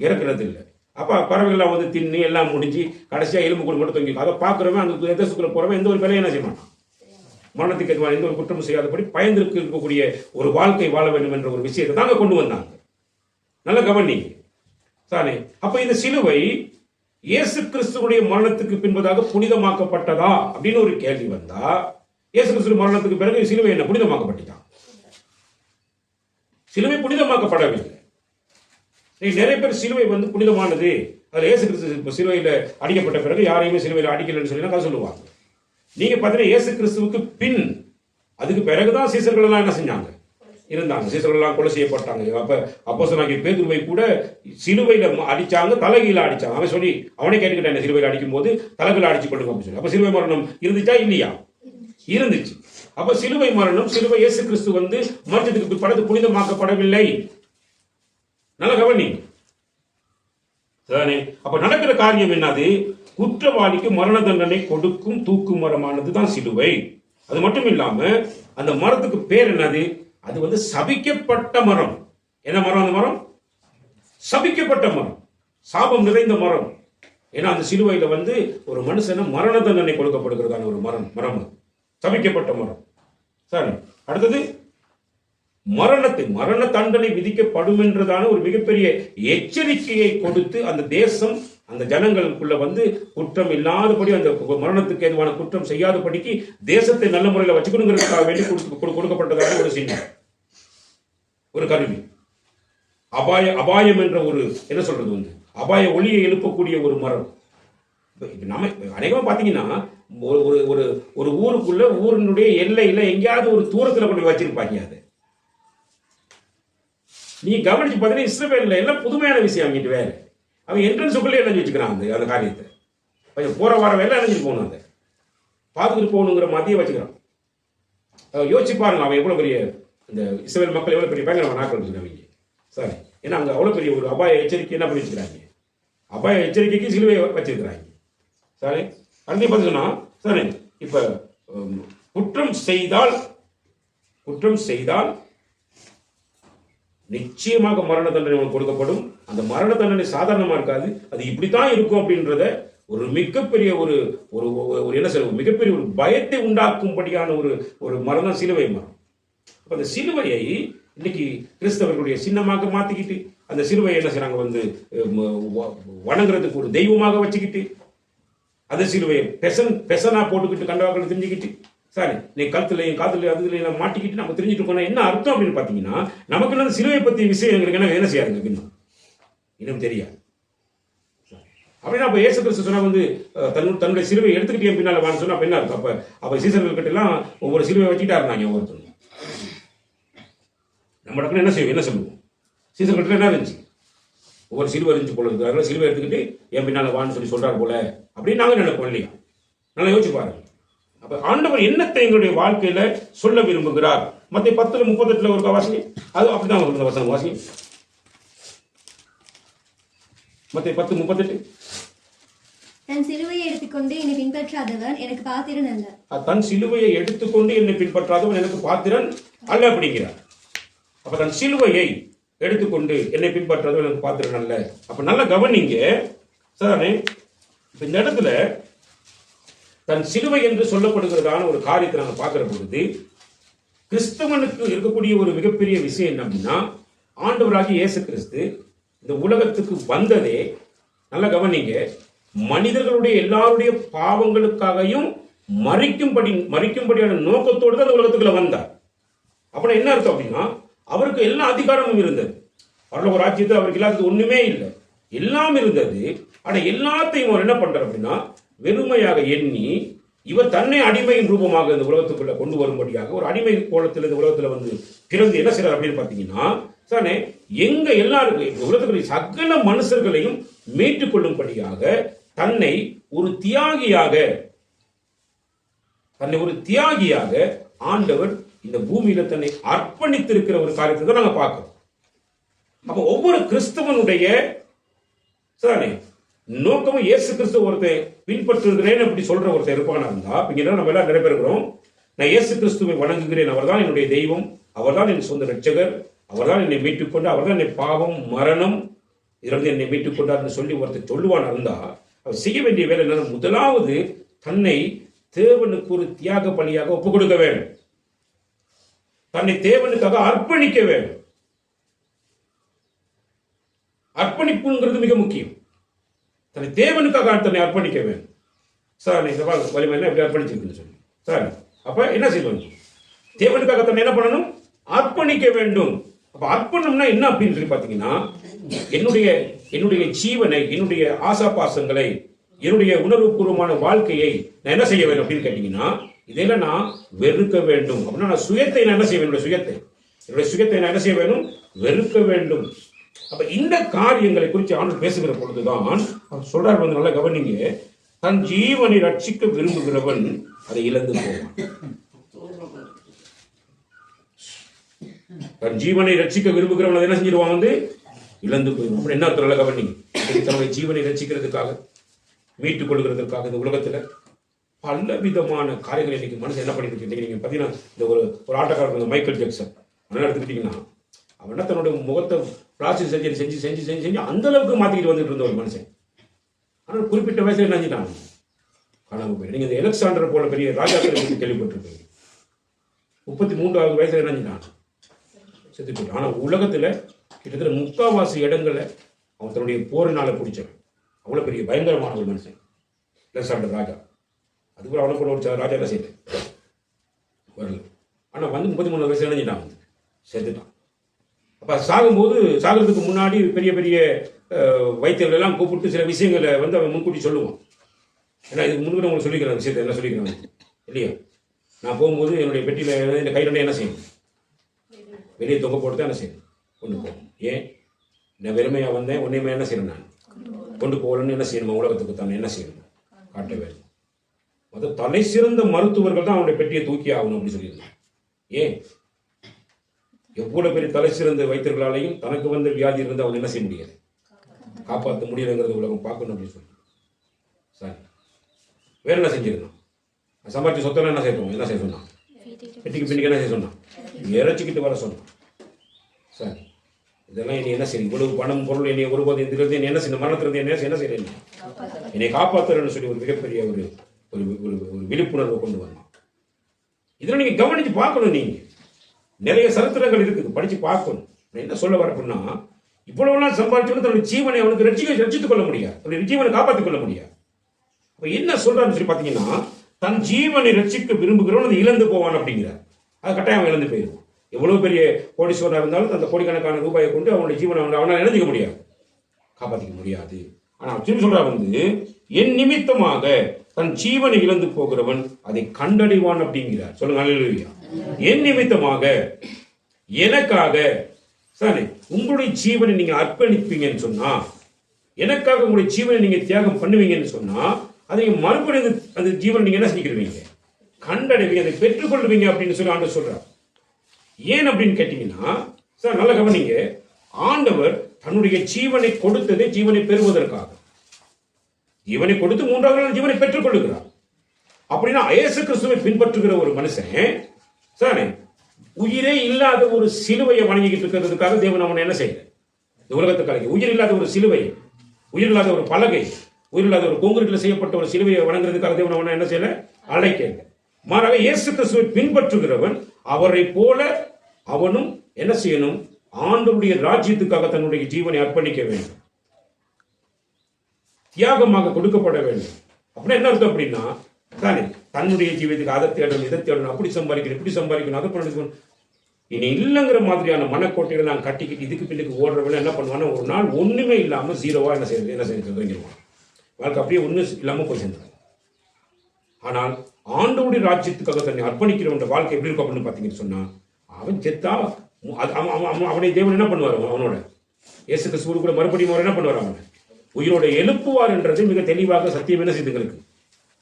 இறக்குறது இல்லை. அப்ப பறவைகள்லாம் வந்து தின்னு எல்லாம் முடிஞ்சு கடைசியா எலும்பு கூட மட்டும் தொங்கி அதை பார்க்குறவன் அந்த தேசத்துக்குள்ள போறவன் எந்த ஒரு வேலையும் என்ன செய்ய மாட்டான், மரணத்துக்கு எதுவான எந்த ஒரு குற்றமும் செய்யாதபடி பயந்திருக்கு இருக்கக்கூடிய ஒரு வாழ்க்கை வாழ வேண்டும் என்ற ஒரு விஷயத்தை தாங்க கொண்டு வந்தாங்க. நல்ல கவனிங்க சானே. அப்ப இந்த சிலுவை இயேசு கிறிஸ்துவுடைய மரணத்துக்கு பின்பதாக புனிதமாக்கப்பட்டதா அப்படின்னு ஒரு கேள்வி வந்தா, இயேசு கிறிஸ்து மரணத்துக்கு பிறகு சிலுவை என்ன புனிதமாக்கப்பட்டான்? சிலுவை புனிதமாக்கப்படவில்லை. நிறைய பேர் சிலுவை வந்து புனிதமானது அதில் இயேசு கிறிஸ்து இப்போ சிலுவையில் அடிக்கப்பட்ட பிறகு யாரையுமே சிலுவையில் அடிக்கலன்னு சொல்லி கதை சொல்லுவாங்க. நீங்க பார்த்தீங்கன்னா இயேசு கிறிஸ்துவுக்கு பின் அதுக்கு பிறகுதான் சீசர்கள் எல்லாம் என்ன செஞ்சாங்க இருந்தாங்க. சீசர்கள் எல்லாம் கொலை செய்யப்பட்டாங்க. அப்ப அப்போஸ்தலனாகிய பேதுருவை கூட சிலுவையில அடிச்சாங்க, தலைகீழ அடிச்சாங்க. அவன் சொல்லி அவனே கேட்டுக்கிட்டான், சிலுவையில் அடிக்கும் போது தலைகீழ அடிச்சு கொள்ளுங்க அப்படின்னு சொல்லி. அப்ப சிலுவை மரணம் இருந்துச்சா இல்லையா? இருந்துச்சு. அப்ப சிலுவை மரணம், சிலுவை இயேசு கிறிஸ்து மரணத்துக்கு பிற்படுத்து புனிதமாக்கப்படவில்லை. நல்ல கவனிங்க. அப்ப நடக்கிற காரியம் என்னது? குற்றவாளிக்கு மரண தண்டனை கொடுக்கும் தூக்கு மரமானது தான் சிலுவை. அது மட்டும் இல்லாம அந்த மரத்துக்கு பேர் என்னது? அது சபிக்கப்பட்ட மரம். என்ன மரம்? அந்த மரம் சபிக்கப்பட்ட மரம், சாபம் நிறைந்த மரம். ஏன்னா அந்த சிலுவையில ஒரு மனுஷன மரண தண்டனை கொடுக்கப்படுகிறதான ஒரு மரம் சபிக்கப்பட்ட மரம். சரி, அடுத்தது மரண தண்டனை விதிக்கப்படும் என்றதான ஒரு மிகப்பெரிய எச்சரிக்கையை கொடுத்து அந்த தேசம், அந்த ஜனங்களுக்குள்ள குற்றம் இல்லாதபடி, அந்த மரணத்துக்கு ஏதுவான குற்றம் செய்யாதபடிக்கு தேசத்தை நல்ல முறையில் வச்சுக்கணுங்கிறதுக்காக வேண்டி கொடுக்கப்பட்டதாக ஒரு சின்னம், ஒரு கருவி. அபாயம் என்ற ஒரு என்ன சொல்றது அபாய ஒளியை எழுப்பக்கூடிய ஒரு மரம். நம்ம அநேகமா பாத்தீங்கன்னா ஒரு ஊருக்குள்ள ஊரினுடைய எல்லையில எங்கேயாவது ஒரு தூரத்துல கொண்டு வச்சிருப்பாங்க. அது நீ கவனிச்சு பார்த்தீங்கன்னா இஸ்ரவேல்ல எல்லாம் புதுமையான விஷயம் அங்கிட்டு வேற. அவன் என்ட்ரன்ஸுக்குள்ளே இணைஞ்சு வச்சுக்கிறான் அந்த காரியத்தை. கொஞ்சம் போற வார வேலை இணைஞ்சிட்டு போகணும், அதை பார்த்துக்கிட்டு போகணுங்கிற மாதிரியே வச்சுக்கிறான். யோசிச்சு பாருங்க, அவன் எவ்வளவு பெரிய இந்த இஸ்ரவேல் மக்கள் எவ்வளவு பெரிய பயங்கரமான நாட்கள் வச்சுக்கிறாங்க. சரி, ஏன்னா அங்க அவ்வளவு பெரிய ஒரு அபாய எச்சரிக்கை என்ன பண்ணி வச்சுக்கிறாங்க? அபாய எச்சரிக்கைக்கு சிலுவையை வச்சிருக்கிறாங்க. சரி, அடுத்து பார்த்தீங்கன்னா சரி, இப்ப குற்றம் செய்தால் நிச்சயமாக மரண தண்டனை கொடுக்கப்படும். அந்த மரண தண்டனை சாதாரணமா இருக்காது, அது இப்படித்தான் இருக்கும் அப்படின்றத ஒரு மிகப்பெரிய ஒரு என்ன சொல்ல, மிகப்பெரிய ஒரு பயத்தை உண்டாக்கும்படியான ஒரு மரம் தான் சிலுவை மரம். அந்த சிலுவையை இன்னைக்கு கிறிஸ்தவர்களுடைய சின்னமாக மாத்திக்கிட்டு அந்த சிலுவையை என்ன செய்றாங்க வணங்குறதுக்கு ஒரு தெய்வமாக வச்சுக்கிட்டு அந்த சிலுவையை பெசனா போட்டுக்கிட்டு கண்டவாக்களை தெரிஞ்சுக்கிட்டு சரி நீ கழுத்துலையும் காத்துலையும் அதுலையும் மாட்டிக்கிட்டு நம்ம தெரிஞ்சுட்டு போனா என்ன அர்த்தம் அப்படின்னு பாத்தீங்கன்னா, நமக்கு என்ன சிலுவை பத்தி விஷயம் எங்களுக்கு என்ன செய்யாதுங்க இன்னும் தெரியாது. அப்படின்னா அப்ப இயேசு கிறிஸ்து சொன்னா தன்னுடைய சிலுவை எடுத்துக்கிட்டே பின்னால வான்னு சொன்னா அப்ப என்ன இருக்கும்? அப்ப சீசர்கள் கிட்ட எல்லாம் ஒவ்வொரு சிலுவை வச்சுக்கிட்டா இருந்தாங்க ஒவ்வொருத்தரும். நம்ம டக்குனு என்ன சொல்லுவோம்? சீசர்கள் கிட்ட என்ன இருந்துச்சு? ஒவ்வொரு சிலுவை இருந்துச்சு போல இருக்கு, சிலுவை எடுத்துக்கிட்டு என் பின்னால வான்னு சொல்லி சொல்றாரு போல அப்படின்னு நாங்க நினைப்போம் இல்லையா? நல்லா யோசிச்சு பாருங்க. அப்ப ஆண்டவர் என்னத்தை எங்களுடைய வாழ்க்கையில சொல்ல விரும்புகிறார்? மத்திய 10:38 ஒரு வாசிங்க, அது அப்படிதான் ஒரு வசனம் வாசிங்க. மத்திய 10:38. தன் சிலுவையை எடுத்துக்கொண்டு என்னை பின்பற்றாதவன் எனக்கு பாத்திரன் அல்ல. தன் சிலுவையை எடுத்துக்கொண்டு என்னை பின்பற்றாதவன் எனக்கு பாத்திரன் அல்ல அப்படிங்கிறார். அப்ப தன் சிலுவையை எடுத்துக்கொண்டு என்னை பின்பற்றாதவன் எனக்கு பாத்திரன் அல்ல. அப்ப நல்ல கவனிங்க சார், இந்த இடத்துல தன் சிலுவை என்று சொல்லப்படுகிறதான ஒரு காரியத்தை நாங்கள் பார்க்கிற பொழுது கிறிஸ்தவனுக்கு இருக்கக்கூடிய ஒரு மிகப்பெரிய விஷயம் என்ன அப்படின்னா, ஆண்டவராகிய இயேசு கிறிஸ்து இந்த உலகத்துக்கு வந்ததே, நல்ல கவனிங்க, மனிதர்களுடைய எல்லாருடைய பாவங்களுக்காகவும் மறிக்கும்படியான நோக்கத்தோடு தான் அந்த உலகத்துக்குள்ள வந்தார். அப்படின்னா என்ன அர்த்தம் அப்படின்னா, அவருக்கு எல்லா அதிகாரமும் இருந்தது. பரலோக ராஜ்யத்தில் அவருக்கு இல்லாதது ஒண்ணுமே இல்லை, எல்லாம் இருந்தது. ஆனா எல்லாத்தையும் அவர் என்ன பண்றார் அப்படின்னா, வெறுமையாக எண்ணி இவர் தன்னை அடிமையின் ரூபமாக இந்த உலகத்துக்குள்ள கொண்டு வரும்படியாக ஒரு அடிமை கோலத்தில் இந்த உலகத்துல பிறந்து என்ன செய்யறார் அப்படின்னு பாத்தீங்கன்னா, சானே எங்க எல்லாருக்கும் உலகத்துக்குள்ள சகல மனுஷர்களையும் மீட்டுக் கொள்ளும்படியாக தன்னை ஒரு தியாகியாக ஆண்டவர் இந்த பூமியில தன்னை அர்ப்பணித்திருக்கிற ஒரு காரியத்தை தான் நாங்க பார்க்கிறோம். அப்ப ஒவ்வொரு கிறிஸ்தவனுடைய சானே நோக்கமும் இயேசு கிறிஸ்து ஒருத்தர் பின்பற்றுகிறேன் அப்படி சொல்ற ஒருத்தர் இருப்பானா இருந்தா, இங்க நம்ம எல்லாம் நிறைய பேர் இருக்கிறோம், நான் இயேசு கிறிஸ்துவை வணங்குகிறேன், அவர்தான் என்னுடைய தெய்வம், அவர்தான் என் சொந்த ரட்சகர், அவர்தான் என்னை மீட்டுக் கொண்டு, அவர்தான் என்னை பாவம் மரணம் இதிலிருந்து என்னை மீட்டுக் கொண்டார்னு சொல்லி ஒருத்தர் சொல்லுவான் இருந்தா, அவர் செய்ய வேண்டிய வேலை என்ன? முதலாவது தன்னை தேவனுக்கு ஒரு தியாக பலியாக ஒப்புக் கொடுக்க வேண்டும், தன்னை தேவனுக்காக அர்ப்பணிக்க வேண்டும். அர்ப்பணிப்புங்கிறது மிக முக்கியம். தன்னை தேவனுக்காக தன்னை அர்ப்பணிக்க வேண்டும். சார் நீ வலிமை எப்படி அர்ப்பணிச்சிருக்குன்னு சொல்லி சார், அப்ப என்ன செய்வாங்க? தேவனுக்காக தன்னை என்ன பண்ணணும்? அர்ப்பணிக்க வேண்டும். அப்ப அர்ப்பணம்னா என்ன அப்படின்னு சொல்லி பாத்தீங்கன்னா, என்னுடைய ஜீவனை, என்னுடைய ஆசாபாசங்களை, என்னுடைய உணர்வுபூர்வமான வாழ்க்கையை நான் என்ன செய்ய வேண்டும் அப்படின்னு கேட்டீங்கன்னா, இதெல்லாம் நான் வெறுக்க வேண்டும். அப்படின்னா நான் சுயத்தை நான் என்ன செய்ய வேண்டும்? என்னுடைய சுயத்தை நான் என்ன செய்ய வேண்டும்? வெறுக்க வேண்டும். அப்ப இந்த காரியங்களை குறித்து ஆண்டு பேசுகிற பொழுதுதான் அவர் சொல்றார் வந்து, நல்லா கவனிங்க, தன் ஜீவனை ரட்சிக்க விரும்புகிறவன் அதை இழந்து போவான். தன் ஜீவனை ரட்சிக்க விரும்புகிறவன் அதை என்ன செஞ்சிருவான்? வந்து இழந்து போயிடும். அப்படி என்ன அர்த்தம்? நல்லா கவனிங்க. தன்னுடைய ஜீவனை ரட்சிக்கிறதுக்காக, மீட்டுக் கொள்கிறதுக்காக இந்த உலகத்துல பல விதமான காரியங்கள் இன்னைக்கு மனுஷன் என்ன பண்ணிட்டு இருக்கு. நீங்க பாத்தீங்கன்னா, இந்த ஒரு ஆட்டக்காரர் மைக்கேல் ஜாக்சன் அவனை எடுத்துக்கிட்டீங்கன்னா, அவன் தன்னுடைய முகத்தை பிளாஸ்டிக் சர்ஜரி செஞ்சு அந்த அளவுக்கு மாத்திக்கிட்டு வந்துட்டு இருந்த ஒரு மனுஷன். ஆனால் குறிப்பிட்ட வயசுல என்ன செஞ்சிட்டான்? காணாம போய். நீங்க இந்த எலெக்சாண்டர் போல பெரிய ராஜாக்களை கேள்விப்பட்டிருப்பீங்க. 33வது வயசுல என்ன செஞ்சிட்டான்? செத்து போயிட்டான். ஆனா உலகத்துல கிட்டத்தட்ட 3/4 இடங்களை அவன் தன்னுடைய போரினால பிடிச்சவன். அவ்வளவு பெரிய பயங்கரமான ஒரு மனுஷன் எலெக்சாண்டர் ராஜா. அதுக்கு அவனை கூட ஒரு ராஜா தான் சேர்த்து வரல. ஆனா வந்து 33 வயசுல நினைஞ்சிட்டான், வந்து செத்துட்டான். அப்ப சாகிறதுக்கு முன்னாடி பெரிய பெரிய வைத்தியர்கள் எல்லாம் கூப்பிட்டு சில விஷயங்களை வந்து அவன் முன்கூட்டி சொல்லுவான். ஏன்னா இதுக்கு முன்கூட்டி உங்களுக்கு சொல்லிக்கிறேன் விஷயத்தை என்ன சொல்லிக்கிறேன் இல்லையா? நான் போகும்போது என்னுடைய பெட்டியில இந்த கையில என்ன செய்யணும்? வெளியே தொங்க போட்டு தான் என்ன செய்யணும்? கொண்டு போகணும். ஏன்? நான் வெறுமையா வந்தேன், உன்னையுமே என்ன செய்யணும்? நான் கொண்டு போகலன்னு என்ன செய்யணுமா? உலகத்துக்கு தான் என்ன செய்யணும்? காட்ட வேண்டும். அது தலை சிறந்த மருத்துவர்கள் தான் அவனுடைய பெட்டியை தூக்கி ஆகணும் அப்படின்னு சொல்லியிருந்தான். ஏன்? எவ்வளவு பெரிய தலை சிறந்த வைத்தியர்களாலையும் தனக்கு வந்த வியாதி இருந்து அவன் என்ன செய்ய முடியாது, காப்பாற்ற முடியலைங்கிறது உலகம் பார்க்கணும் அப்படின்னு சொல்லி. சரி, வேற என்ன செஞ்சிருந்தான்? சம்பாதிச்ச சொத்தெல்லாம் என்ன செய்ய சொன்னான்? பெட்டிக்கு பின்னிக்கு என்ன செய்ய சொன்னான்? இறைச்சிக்கிட்டு வர சொன்னான். சரி, இதெல்லாம் இனி என்ன செய்யும்? இவ்வளவு பணம் பொருள் என்னை ஒருபோது எந்திரிக்கிறது என்ன செய்யணும்? மரணத்திலிருந்து என்ன செய்யறேன்? என்னை காப்பாற்றுறேன்னு சொல்லி ஒரு மிகப்பெரிய ஒரு விழிப்புணர்வை கொண்டு வந்தான். இதெல்லாம் நீங்க கவனிச்சு பார்க்கணும். நீங்க நிறைய சரித்திரங்கள் இருக்குது, படிச்சு பார்க்கணும். என்ன சொல்ல வரப்புன்னா, இவ்வளவு நாள் சம்பாதிச்சு தன்னுடைய ஜீவனை அவனுக்கு ரட்சித்துக் கொள்ள முடியாது, தன்னுடைய ஜீவனை காப்பாற்றிக் கொள்ள முடியாது. அப்ப என்ன சொல்றாருன்னு சொல்லி பாத்தீங்கன்னா, தன் ஜீவனை ரட்சிக்க விரும்புகிறவன் அதை இழந்து போவான் அப்படிங்கிறார். அது கட்டாயம் இழந்து போயிடும். எவ்வளவு பெரிய கோடீஸ்வரனா இருந்தாலும் அந்த கோடிக்கணக்கான ரூபாயை கொண்டு அவனுடைய ஜீவனை அவனால் இழந்துக்க முடியாது, காப்பாற்றிக்க முடியாது. ஆனா திரும்பி சொல்றா வந்து, என் நிமித்தமாக தன் ஜீவனை இழந்து போகிறவன் அதை கண்டடைவான் அப்படிங்கிறார். சொல்லுங்க அல்லேலூயா. என் நிமித்தமாக, எனக்காக, சரி, உங்களுடைய ஜீவனை நீங்க அர்ப்பணிப்பீங்கன்னு சொன்னா, எனக்காக உங்களுடைய ஜீவனை நீங்க தியாகம் பண்ணுவீங்கன்னு சொன்னா, அதை மறுபடியும் அந்த ஜீவனை நீங்க என்ன செஞ்சுக்கிடுவீங்க? கண்டடைவீங்க, அதை பெற்றுக்கொள்வீங்க அப்படின்னு சொல்லி ஆண்டவர் சொல்றார். ஏன் அப்படின்னு கேட்டீங்கன்னா, சார் நல்ல கவனிங்க, ஆண்டவர் தன்னுடைய ஜீவனை கொடுத்ததே ஜீவனை பெறுவதற்காக. ஜீவனை கொடுத்து 3வது நாள் ஜீவனை பெற்றுக் கொள்ளுகிறார். அப்படின்னா இயேசு கிறிஸ்துவை பின்பற்றுகிற ஒரு மனுஷன் சார் உயிரே இல்லாத ஒரு சிலுவையை வணங்கிக்கிட்டு இருக்கிறதுக்காக தேவன் அவனை என்ன செய்யல? இந்த உலகத்துக்கு உயிர் இல்லாத ஒரு சிலுவை, உயிர் இல்லாத ஒரு பலகை, உயிர் இல்லாத ஒரு கொங்கிரீட்ல செய்யப்பட்ட ஒரு சிலுவையை வணங்குறதுக்காக தேவன் அவனை என்ன செய்யல? அழைக்கல. மாறாக இயேசு கிறிஸ்துவை பின்பற்றுகிறவன் அவரை போல அவனும் என்ன செய்யணும்? ஆண்டவருடைய ராஜ்யத்துக்காக தன்னுடைய ஜீவனை அர்ப்பணிக்க வேண்டும், தியாகமாக கொடுக்கப்பட வேண்டும். அப்படின்னா என்ன அர்த்தம் அப்படின்னா, தானே தன்னுடைய ஜீவத்துக்கு அதை தேடணும், இதை தேடணும், அப்படி சம்பாதிக்கணும், இப்படி சம்பாதிக்கணும், அதை பண்ணணும். இனி இல்லைங்கிற மாதிரியான மனக்கோட்டைகளை நான் கட்டிக்கிட்டு இதுக்கு பின்னுக்கு ஓடுறவன என்ன பண்ணுவான்னா, ஒரு நாள் ஒண்ணுமே இல்லாம ஜீரோவா என்ன செய்யறதுவான் வாழ்க்கை அப்படியே ஒண்ணு இல்லாம போய் சேர்ந்துடும். ஆனால் ஆண்டவருடைய ராஜ்யத்துக்காக தன்னை அர்ப்பணிக்கிறவன் வாழ்க்கை எப்படி இருக்கும் அப்படின்னு பாத்தீங்கன்னு சொன்னா, அவன் செத்தா அவனை தேவன் என்ன பண்ணுவார்? அவனோட இயேசு கிறிஸ்து கூட மறுபடியும் அவர் என்ன பண்ணுவார்? அவனை உயிரோட எழுப்புவார் என்றது மிக தெளிவாக சத்தியம் என்ன செய்துங்களுக்கு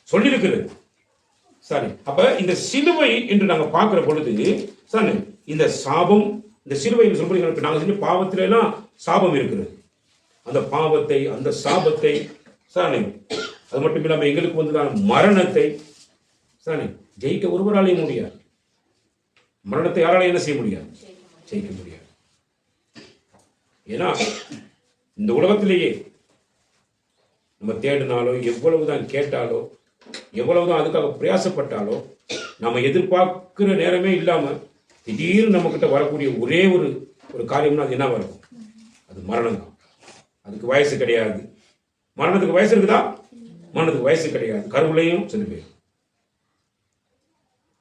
சொல்லியிருக்கிறது. சரி, அப்ப இந்த சிலுவை என்று நாங்க பார்க்கிற பொழுது சரி, இந்த சாபம், இந்த சிலுவை சொல்றீங்க, நாங்க செஞ்ச பாவத்தில எல்லாம் சாபம் இருக்கிறது. அந்த பாவத்தை, அந்த சாபத்தை, சரி, அது மட்டும் இல்லாம எங்களுக்கு வந்துதான் மரணத்தை சரி ஜெயிக்க ஒருவராலையும் முடியாது. மரணத்தை யாராலையும் என்ன செய்ய முடியாது? ஜெயிக்க முடியாது. ஏன்னா இந்த உலகத்திலேயே நம்ம தேடினாலோ, எவ்வளவுதான் கேட்டாலோ, எவ்வளவுதான் அதுக்காக பிரயாசப்பட்டாலோ, நம்ம எதிர்பார்க்கிற நேரமே இல்லாம திடீர்னு நம்ம கிட்ட வரக்கூடிய ஒரே ஒரு காரியம்னா அது என்ன வரும்? அது மரணம் தான். அதுக்கு வயசு கிடையாது. மரணத்துக்கு வயசு இருக்குதா? மரணத்துக்கு வயசு கிடையாது. கருவிலையும் சென்று போயிடும்.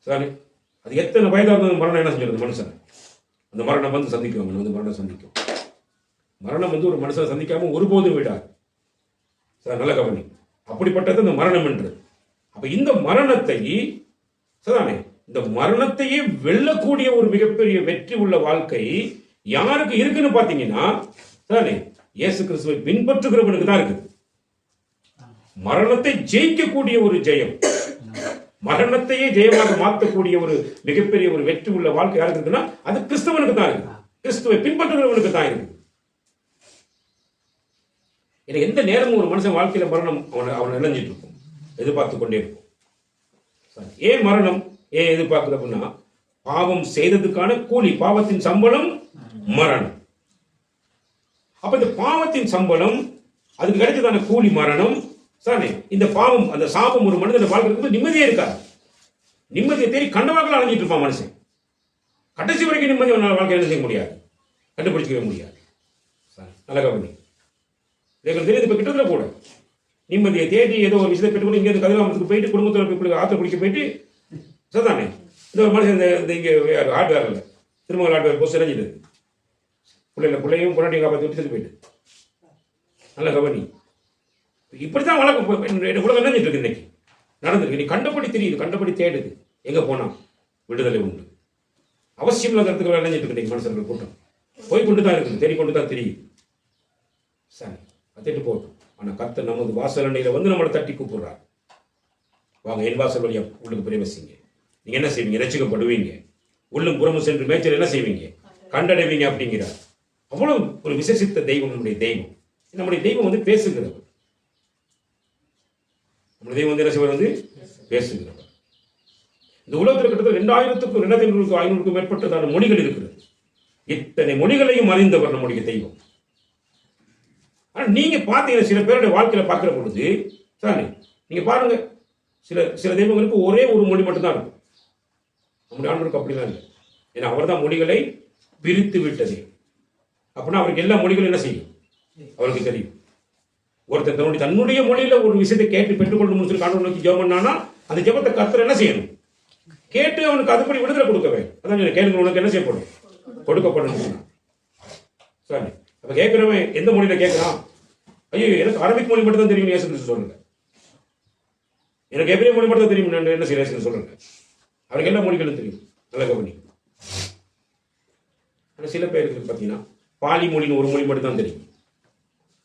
சரி, அது எத்தனை வயதாக இருந்தாலும் மரணம் என்ன செஞ்சிருது? மனுஷன் அந்த மரணம் வந்து சந்திக்கும். மரணம் சந்திக்கும். மரணம் வந்து ஒரு மனுஷனை சந்திக்காம ஒருபோதும் விடாது. நல்ல கவனி. அப்படிப்பட்டது இந்த மரணம் என்று. அப்ப இந்த மரணத்தை சரிதானே, இந்த மரணத்தையே வெல்லக்கூடிய ஒரு மிகப்பெரிய வெற்றி உள்ள வாழ்க்கை யாருக்கு இருக்குன்னு பாத்தீங்கன்னா சரிதானே, இயேசு கிறிஸ்துவை பின்பற்றுகிறவனுக்கு தான் இருக்குது. மரணத்தை ஜெயிக்கக்கூடிய ஒரு ஜெயம், மரணத்தையே ஜெயமாக மாற்றக்கூடிய ஒரு மிகப்பெரிய ஒரு வெற்றி உள்ள வாழ்க்கை யாருக்கு இருக்குன்னா அது கிறிஸ்தவனுக்கு தான் இருக்கு. கிறிஸ்துவை பின்பற்றுகிறவனுக்கு தான் இருக்கு. எந்த நேரமும் ஒரு மனுஷன் வாழ்க்கையில மரணம் அவனை இணைஞ்சிட்டு இருக்கும், எதிர்பார்த்து கொண்டே இருக்கும். ஏன் மரணம் ஏன் எதிர்பார்க்குது அப்படின்னா, பாவம் செய்ததுக்கான கூலி, பாவத்தின் சம்பளம் மரணம். அப்ப இந்த பாவத்தின் சம்பளம், அதுக்கு கிடைச்சதான கூலி மரணம். சானே இந்த பாவம், அந்த சாபம் ஒரு மனிதன் வாழ்க்கை நிம்மதியே இருக்காது. நிம்மதியை தேடி கண்டவாக்கள் அலைஞ்சிட்டு இருப்பான் மனுஷன். கடைசி வரைக்கும் நிம்மதி வாழ்க்கை என்ன செய்ய முடியாது, கண்டுபிடிச்சிக்கவே முடியாது. நல்ல கவனி. தெரியுது. இப்ப கிட்டத்துல கூட நிம்மதியை தேடி ஏதோ ஒரு விஷயத்தை பெற்றுக்கொண்டு இங்கே கதிராமத்துக்கு போயிட்டு குடும்பத்தில் ஆற்ற குடிக்க போயிட்டு சரிதானே, இந்த ஒரு மனுஷன் இங்கே ஹார்ட்வேர் இல்லை, திருமண ஹார்ட்வேர் போஸ்ட் இறஞ்சிது, பிள்ளையும் பொன்னாட்டியும் காப்பாற்றி விட்டு போயிட்டு. நல்ல கவனி. இப்படித்தான் வழக்கு உலகம் நினைஞ்சிட்டு இருக்கு. இன்னைக்கு நடந்திருக்கு. நீ கண்டபடி தெரியுது, கண்டபடி தேடுது, எங்க போனா விடுதலை உண்டு. அவசியம் இல்லாத இடத்துக்கு நினைஞ்சிட்டு இருக்கு மனுஷர்கள் கூட்டம். போய் கொண்டு தான் இருக்குது, தேடிக்கொண்டு தான் தெரியுது. சரி, கத்திட்டு போகட்டும். ஆனா கர்த்தர் நமது வாசல் அண்டையில வந்து நம்மளை தட்டி கூப்பிடுறார். வாங்க என் வாசல் வழியா உள்ளுக்கு பிரவேசிங்க. நீங்க என்ன செய்வீங்க? ரட்சிக்கப்படுவீங்க. உள்ளும் புறமும் சென்று மேய்ச்சல் என்ன செய்வீங்க? கண்டடைவீங்க அப்படிங்கிறார். அவ்வளவு ஒரு விசேஷித்த தெய்வம் நம்முடைய தெய்வம். நம்முடைய தெய்வம் வந்து பேசுகிறவர். நம்முடைய தெய்வம் வந்து என்ன செய்வார்? வந்து பேசுகிறவர். இந்த உலகத்தில் கிட்டத்தட்ட 2500 மேற்பட்டதான மொழிகள் இருக்கிறது. இத்தனை மொழிகளையும் அறிந்தவர் நம்முடைய தெய்வம். ஆனா நீங்க பாத்தீங்கன்னா சில பேருடைய வாழ்க்கையில பார்க்கிற பொழுது சார் நீங்க பாருங்க, சில தெய்வங்களுக்கு ஒரே ஒரு மொழி மட்டும்தான் இருக்கும். நம்முடைய ஆண்டவருக்கு அப்படிலாம் இல்லை. ஏன்னா அவர் தான் மொழிகளை பிரித்து விட்டது. அப்படின்னா அவருக்கு எல்லா மொழிகளும் என்ன செய்யும் அவருக்கு தெரியும். ஒருத்தர் தன்னுடைய மொழியில ஒரு விஷயத்தை கேட்டு பெற்றுக்கொள்ளணும்னு சொல்லி ஆண்டவரை நோக்கி ஜெபம் பண்ணானா அந்த ஜெபத்தை கர்த்தர் என்ன செய்யணும்? கேட்டு அவனுக்கு அதுபடி விடுதலை கொடுக்கவே. அதான் கேளுங்க, உனக்கு என்ன செய்யப்படும்? கொடுக்கப்படும். சரி, அப்ப கேட்கிறவன் எந்த மொழியில கேட்கிறான்? ஐயோ, எனக்கு அரபிக் மொழி மட்டும் தான் தெரியும் இயேசு கிறிஸ்து சொல்லுங்க. எனக்கு எபிரேய மொழி மட்டும் தான் தெரியும் என்ன செய்ய சொல்லுங்க. அவருக்கு எல்லா மொழிகளும் தெரியும். நல்ல கவனி. ஆனா சில பேருக்கு பார்த்தீங்கன்னா பாலி மொழின்னு ஒரு மொழி மட்டும் தான் தெரியும்.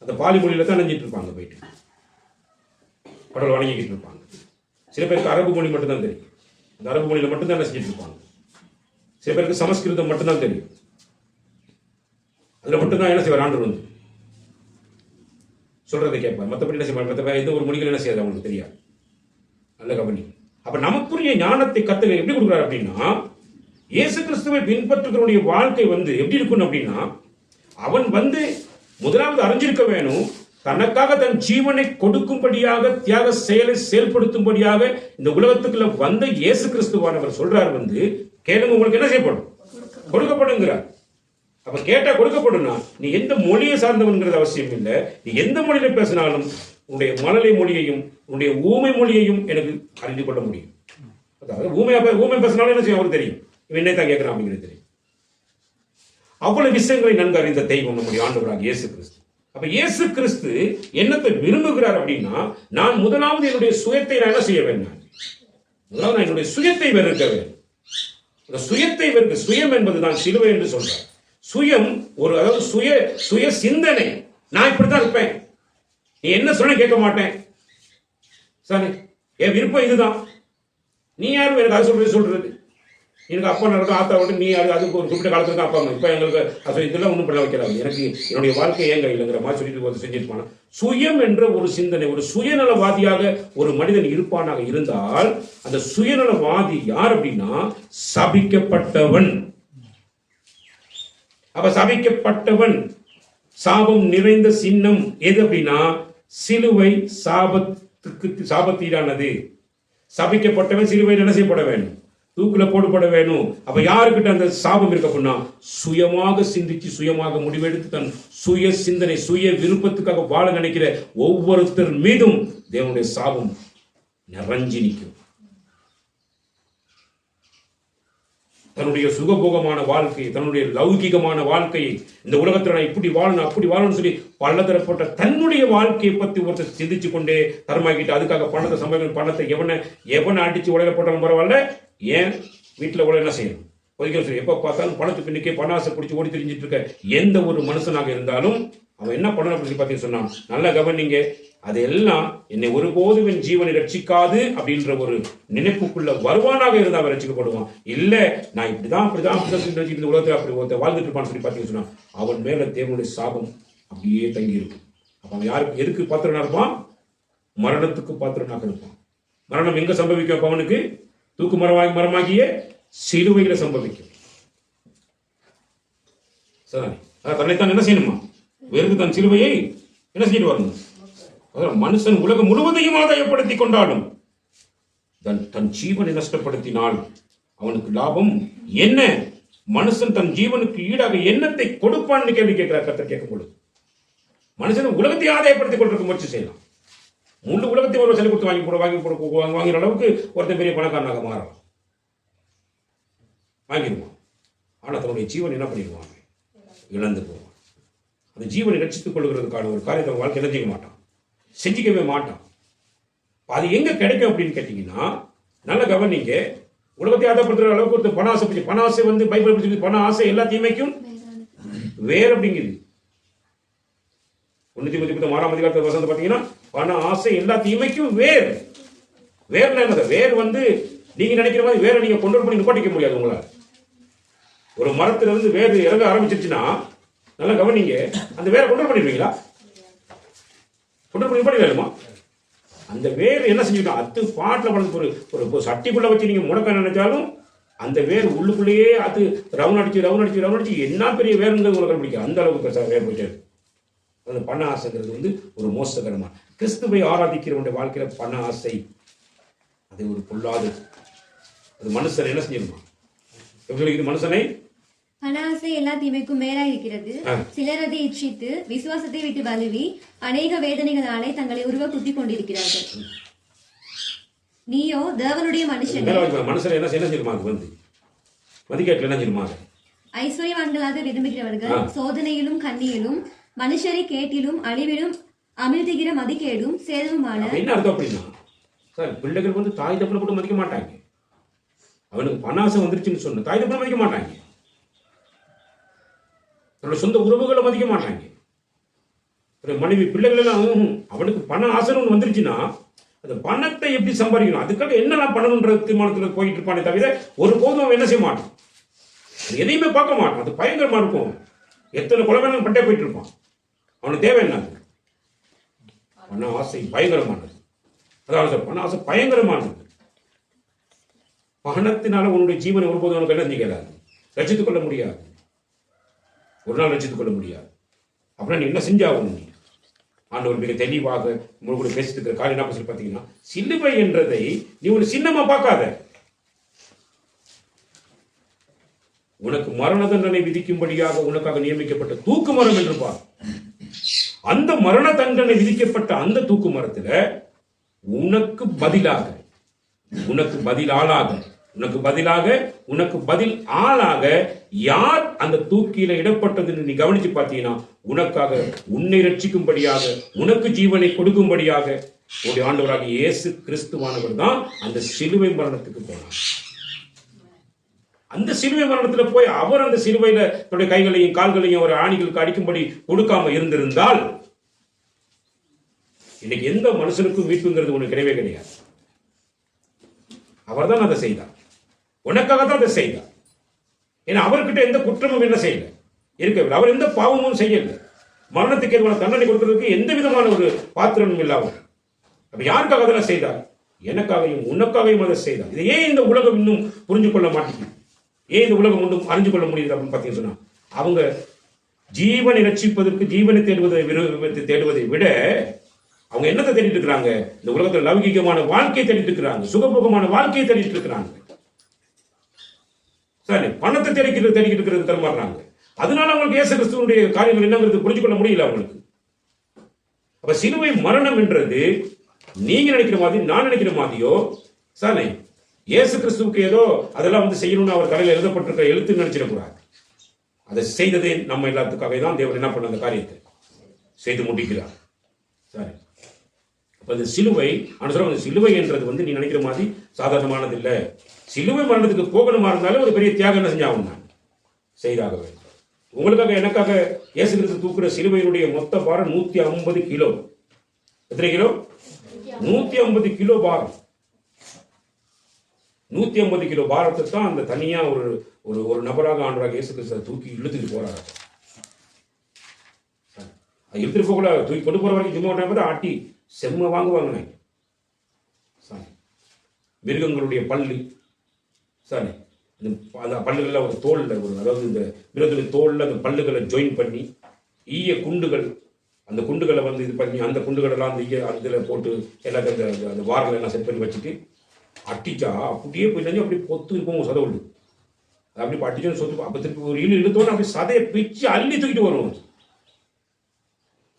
அந்த பாலி மொழியில தான் நினைஞ்சிட்டு இருப்பாங்க, போயிட்டு கடவுள் வணங்கிக்கிட்டு இருப்பாங்க. சில பேருக்கு அரபு மொழி மட்டும் தான் தெரியும். அந்த அரபு மொழியில மட்டும்தான் என்ன செஞ்சுட்டு இருப்பாங்க. சில பேருக்கு சமஸ்கிருதம் மட்டும்தான் தெரியும். அதுல மட்டும்தான் என்ன செய்வார்? ஆண்டவர் வந்து சொல்றதை கேட்பார். மற்றபடி என்ன செய்வார்? மற்ற எந்த ஒரு மொழிகள் என்ன செய்யாது அவங்களுக்கு தெரியாது. நல்ல கவனி. அப்ப நமக்குரிய ஞானத்தை கர்த்தர் எப்படி கொடுக்குறாரு அப்படின்னா, இயேசு கிறிஸ்துவை பின்பற்றுகிறவனுடைய வாழ்க்கை வந்து எப்படி இருக்கணும் அப்படின்னா, அவன் வந்து முதலாவது அறிஞ்சிருக்க வேணும், தனக்காக தன் ஜீவனை கொடுக்கும்படியாக தியாக செயலை செயல்படுத்தும்படியாக இந்த உலகத்துக்குள்ள வந்த இயேசு கிறிஸ்துவானவர் சொல்றாரு வந்து, கேளுங்க உங்களுக்கு என்ன செய்யப்படும்? கொடுக்கப்படுங்கிறார். அப்ப கேட்டா கொடுக்கப்படும்னா நீ எந்த மொழியை சார்ந்தவன்கிறது அவசியம் இல்லை. நீ எந்த மொழியில பேசினாலும் உன்னுடைய மழலை மொழியையும் உன்னுடைய ஊமை மொழியையும் எனக்கு அறிந்து கொள்ள முடியும். அதாவது ஊமை பேசினாலும் என்ன செய்யும் அவருக்கு தெரியும், இவன் என்ன தான் கேட்கிறான் அப்படிங்கிறது தெரியும். அவ்வளவு விஷயங்களை நன்கு அறிந்த தெய்வம் நம்முடைய ஆண்டவராக இயேசு கிறிஸ்து. அப்ப இயேசு கிறிஸ்து என்னத்தை விரும்புகிறார் அப்படின்னா, நான் முதலாவது என்னுடைய சுயத்தை நான் என்ன செய்ய வேண்டும்? முதலாவது நான் என்னுடைய சுயத்தை வெறுக்க வேண்டும். சுயத்தை வெறுக்க, சுயம் என்பதுதான் சிலுவை என்று சொல்றார். சுயம் ஒரு, அதாவது சுய சிந்தனை. நான் இப்படித்தான் இருப்பேன், நீ என்ன சொல்ல கேட்க மாட்டேன், சரி என் விருப்பம் இதுதான், நீ யாரும் எனக்கு அது சொல்றது. எனக்கு அப்பா நடக்கும், ஆத்தா விட்டு நீ அதுக்கு ஒரு குறிப்பிட்ட காலத்துக்கு அப்பா இப்ப எங்களுக்கு இதெல்லாம் ஒன்றும் பண்ண வைக்கிறாங்க. எனக்கு என்னுடைய வாழ்க்கை ஏன் கையில்ங்கிற மாதிரி சொல்லிட்டு செஞ்சிருப்பாங்க. சுயம் என்ற ஒரு சிந்தனை, ஒரு சுயநலவாதியாக ஒரு மனிதன் இருப்பானாக இருந்தால், அந்த சுயநலவாதி யார் அப்படின்னா சபிக்கப்பட்டவன். அப்ப சபிக்கப்பட்டவன், சாபம் நிறைந்த சின்னம் எது அப்படின்னா சிலுவை சாபத்தீடானது. சபிக்கப்பட்டவன் சிலுவையில் என்ன செய்யப்பட வேண்டும்? தூக்குல போடப்பட வேணும். அப்ப யாருக்கிட்ட அந்த சாபம் இருக்கு அப்படின்னா, சுயமாக சிந்திச்சு சுயமாக முடிவெடுத்து தன் சுய சிந்தனை சுய விருப்பத்துக்காக வாழ நினைக்கிற ஒவ்வொருத்தர் மீதும் தேவனுடைய சாபம் நிறைஞ்சி நிற்கும். தன்னுடைய சுகபோகமான வாழ்க்கை, தன்னுடைய லௌகிகமான வாழ்க்கையை, இந்த உலகத்தில் நான் இப்படி வாழணும் அப்படி வாழணும்னு சொல்லி பலதரப்பட்ட தன்னுடைய வாழ்க்கையை பத்தி ஒருத்தர் சிந்திச்சு கொண்டே தரமாக்கிட்டு அதுக்காக பணத்தை சம்பாதிக்கணும், பணத்தை எவனை அடிச்சு உலக போட்டாலும் பரவாயில்ல, ஏன் வீட்டில் உலக என்ன செய்யணும் ஒதுக்கணும் சொல்லி எப்போ பார்த்தாலும் பணத்துக்கு பின்னுக்கே பண ஆசை பிடிச்சி ஓடி தெரிஞ்சிட்டு இருக்க எந்த ஒரு மனுஷனாக இருந்தாலும் அவன் என்ன பண்ணணும் அப்படின்னு பார்த்தீங்கன்னு சொன்னான், நல்லா கவனிங்க, அதெல்லாம் என்னை ஒருபோதும் என் ஜீவனை ரட்சிக்காது அப்படின்ற ஒரு நினைப்புக்குள்ள வருவானாக இருந்தால் அவன் ரட்சிக்கப்படுவான். இல்ல நான் இப்படிதான் இந்த உலகத்தில் அப்படி ஒருத்தர் வாழ்ந்துட்டு இருப்பான்னு சொல்லி பார்த்தீங்கன்னு சொன்னான், அவன் மேல தேவனுடைய சாபம் அப்படியே தங்கி இருக்கும். அப்ப அவன் யாருக்கு எதுக்கு பாத்திரனா இருப்பான்? மரணத்துக்கு பாத்திரனாக இருப்பான். மரணம் எங்க சம்பவிக்கும்? அப்ப அவனுக்கு தூக்கு மரமாகிய சிலுவையில சம்பவிக்கும். சரி, தன்னைத்தான் என்ன செய்யணுமா? வெறுத்து தன் சிலுவையை என்ன செய்து வரணும்? மனுஷன் உலகம் முழுவதையும் ஆதாயப்படுத்திக் கொண்டாலும் தன் ஜீவனை நஷ்டப்படுத்தினால் அவனுக்கு லாபம் என்ன? மனுஷன் தன் ஜீவனுக்கு ஈடாக என்னத்தை கொடுப்பான்னு கேள்வி கேட்கிறார் கர்த்தர். கேட்கும் பொழுது மனுஷன் உலகத்தை ஆதாயப்படுத்திக் கொண்டிருக்க முயற்சி செய்யலாம். முழு உலகத்தை ஒரு செலவு கொடுத்து வாங்குற அளவுக்கு ஒருத்தர் பெரிய பணக்காரனாக மாறலாம், வாங்கிடுவான். ஆனா தன்னுடைய ஜீவன் என்ன பண்ணிடுவாங்க? இழந்து போவான். அந்த ஜீவனை ரட்சித்துக் கொள்கிறதுக்கான ஒரு காரியத்தை வாழ்க்கை என்ன செய்ய மாட்டான், செஞ்சிக்கவே மாட்டான். அது எங்க கிடைக்கும் அப்படின்னு கேட்டீங்கன்னா, நல்ல கவனிங்க, உலகத்தை ஆதாயப்படுத்துற அளவுக்கு ஒரு பண ஆசை, பண ஆசை வந்து பைபிள் படிச்சு பண ஆசை எல்லா தீமைக்கும் வேர் அப்படிங்குது. 136 அதிகாரத்தை வசனத்தை பார்த்தீங்கன்னா, பண ஆசை எல்லா தீமைக்கும் வேர். வேர்னா என்னது? வேர் வந்து நீங்க நினைக்கிற மாதிரி வேற நீங்க கொண்டு பண்ணி நிப்பாட்டிக்க முடியாது உங்களால். ஒரு மரத்துல இருந்து வேர் இறங்க ஆரம்பிச்சிருச்சுன்னா, நல்லா கவனிங்க, அந்த வேரை கொண்டு பண்ணிடுவீங்களா? கொண்டு பண்ணி நிப்பாட்டிடுமா? அந்த வேர் என்ன செஞ்சுட்டோம்? அது பாட்டில் வளர்ந்து ஒரு சட்டிக்குள்ள வச்சு நீங்க முடக்க நினைச்சாலும் அந்த வேர் உள்ளுக்குள்ளேயே அது ரவுண்ட் அடிச்சு என்ன பெரிய வேறுங்கிறது உங்களுக்கு கண்டுபிடிக்கும். அந்த அளவுக்கு வேர் போயிட்டு அந்த பண ஆசைங்கிறது வந்து ஒரு மோசகரமா. கிறிஸ்துவை ஆராதிக்கிறவனுடைய வாழ்க்கையில பண ஆசை அது ஒரு பொல்லாது. அது மனுஷனை என்ன செய்யணுமா? இது மனுஷனை பண ஆசை எல்லா தீமைக்கும் மேலாய் இருக்கிறது. சிலர் அதை இச்சித்து விசுவாசத்தை விட்டு வலுவி அநேக வேதனைகளாலே தங்களை உருவ குத்தி கொண்டிருக்கிறார்கள். நீயோ தேவனுடைய மனுஷனை என்ன செய்யணுமா? வந்து மதிக்கேட்ல என்ன செய்யணுமா? ஐஸ்வர்யவான்களாக விரும்புகிறவர்கள் சோதனையிலும் கண்ணியிலும் மனுஷரை கேட்டிலும் அழிவிலும் அமிழ்த்துகிற மதிக்கேடும் சேதமுமான. என்ன அர்த்தம் அப்படின்னா, சார் பிள்ளைகள் வந்து தாய் தப்பனை கூட மதிக்க மாட்டாங்க. அவனுக்கு பணாசை வந்துருச்சுன்னு சொன்ன தாய் தப்பனை மதிக்க மாட்டாங்க. தன்னோட சொந்த உறவுகளை மதிக்க மாட்டாங்க. மனைவி பிள்ளைகள் எல்லாம் அவனுக்கு பண ஆசை ஒன்று வந்துருச்சுன்னா அந்த பணத்தை எப்படி சம்பாதிக்கணும், அதுக்காக என்னெல்லாம் பண்ணணுன்ற தீர்மானத்தில் போயிட்டு இருப்பானே தவிர ஒரு போதும் அவன் என்ன செய்ய மாட்டான், எதையுமே பார்க்க மாட்டான். அது பயங்கரமா இருக்கும். எத்தனை குழந்தைகள் பட்டே போயிட்டு இருப்பான். அவனுக்கு தேவை என்ன? பண ஆசை பயங்கரமானது. அதாவது பண ஆசை பயங்கரமானது. பணத்தினால உன்னுடைய ஜீவனை ஒருபோதும் உனக்கு என்ன செய்யலாது, ரசித்துக் கொள்ள முடியாது. ஒரு நாள் ரசித்துக் கொள்ள முடியாது. அப்படின்னா நீ என்ன செஞ்சாகணும்? நீ ஆண்டவர் மிக தெளிவாக உங்களுக்கு பேசிட்டு இருக்கிற காரியம் என்ன சொல்லி பார்த்தீங்கன்னா, சிலுவை என்றதை நீ ஒரு சின்னமா பார்க்காத. உனக்கு மரண தண்டனை விதிக்கும்படியாக உனக்காக நியமிக்கப்பட்ட தூக்கு மரம் என்று பார். அந்த மரண தண்டனை விதிக்கப்பட்ட அந்த தூக்கு மரத்துல உனக்கு பதிலாக உனக்கு பதில் ஆளாக யார் அந்த தூக்கில இடப்பட்டதுன்னு நீ கவனிச்சு பார்த்தீங்கன்னா, உனக்காக உன்னை ரட்சிக்கும்படியாக உனக்கு ஜீவனை கொடுக்கும்படியாக உடைய ஆண்டவராக இயேசு கிறிஸ்துவானவர் தான் அந்த சிலுவை மரணத்துக்கு போனார். அந்த சிலுவை மரணத்துல போய் அவர் அந்த சிலுவையில தன்னுடைய கைகளையும் கால்களையும் ஒரு ஆணிகளுக்கு அடிக்கும்படி கொடுக்காம இருந்திருந்தால் இன்னைக்கு எந்த மனுஷனுக்கும் மீட்புங்கிறது ஒண்ணு கிடையவே கிடையாது. அவர் தான் அதை செய்தார். உனக்காகத்தான் அதை செய்தார். ஏன்னா அவர்கிட்ட எந்த குற்றமும் என்ன செய்யல இருக்கவில்லை. அவர் எந்த பாவமும் செய்யல. மரணத்துக்கு எதிரான தண்டனை கொடுக்கிறதுக்கு எந்த விதமான ஒரு பாத்திரமும் இல்லாமல் அப்ப யாருக்காக அதெல்லாம் செய்தார்? எனக்காகவும் உனக்காகவும் அதை செய்தார். இதை ஏன் இந்த உலகம் இன்னும் புரிஞ்சு கொள்ள மாட்டேங்குது? ஏன் இந்த உலகம் ஒன்றும் அறிஞ்சு கொள்ள முடியுது அப்படின்னு பார்த்தீங்கன்னு சொன்னா, அவங்க ஜீவனை ரட்சிப்பதற்கு ஜீவனை தேடுவதை விட அவங்க என்னத்தை தேடிட்டு இருக்கிறாங்க? இந்த உலகத்தில் லௌகிகமான வாழ்க்கையை தேடிட்டு இருக்கிறாங்க, சுகபோகமான வாழ்க்கையை தேடிட்டு இருக்கிறாங்க. சரி, பணத்தை தேடிக்கிட்டு இருக்கிறது தரமாடுறாங்க. அதனால அவங்களுக்கு இயேசு கிறிஸ்துவனுடைய காரியங்கள் என்னங்கிறது புரிஞ்சு கொள்ள முடியல அவங்களுக்கு. அப்ப சிலுவை மரணம் என்றது நீங்க நினைக்கிற மாதிரி நான் நினைக்கிற மாதிரியோ சாலை இயேசு கிறிஸ்துவுக்கு ஏதோ அதெல்லாம் வந்து செய்யணும்னு அவர் தலையில் எழுதப்பட்டிருக்கிற எழுத்து நினைச்சிடக்கூடாது. அதை செய்ததே நம்ம எல்லாத்துக்காக தான் தேவன் என்ன பண்ண அந்த காரியத்தை செய்து முடிக்கிறார். சரி, அப்ப இந்த சிலுவை அந்த சிலுவை என்றது வந்து நீ நினைக்கிற மாதிரி சாதாரணமானது இல்லை. சிலுவை மரணத்துக்கு போகணுமா இருந்தாலும் ஒரு பெரிய தியாகம் என்ன செஞ்சாகும் நான் செய்தாக வேண்டும். உங்களுக்காக எனக்காக இயேசு கிறிஸ்து தூக்குற சிலுவையினுடைய மொத்த பாரம் 150 கிலோ. எத்தனை கிலோ? 150 கிலோ பாரம். 150 கிலோ பாரத்தை தான் அந்த தனியா ஒரு ஒரு ஒரு நபராக ஆண்டவராக இயேசு கிறிஸ்து தூக்கி இழுத்துட்டு போறாரு. இழுத்துட்டு போகல, தூக்கி கொண்டு போற வரைக்கும் சும்மா பார்த்தா ஆட்டி செம்ம வாங்குவாங்க. மிருகங்களுடைய பல்லு, சரி, அந்த பல்லுகளில் ஒரு தோல்ல ஒரு, அதாவது இந்த மிருகத்துடைய தோல்ல அந்த பல்லுகளை ஜாயின் பண்ணி ஈய குண்டுகள், அந்த குண்டுகளை வந்து இது பண்ணி அந்த குண்டுகளெல்லாம் அந்த ஈய அதில் போட்டு எல்லாத்தையும் அந்த வாரங்களை எல்லாம் செட் பண்ணி வச்சுட்டு அட்டிச்சா அப்படியே போயிட்டு அப்படி பொத்து இருக்கும் சதவுண்டு. அப்படி அட்டிச்சோன்னு சொத்து அப்போ திருப்பி ஒரு இழுத்தோன்னு அப்படி சதையை பிச்சு அள்ளி தூக்கிட்டு வரும்.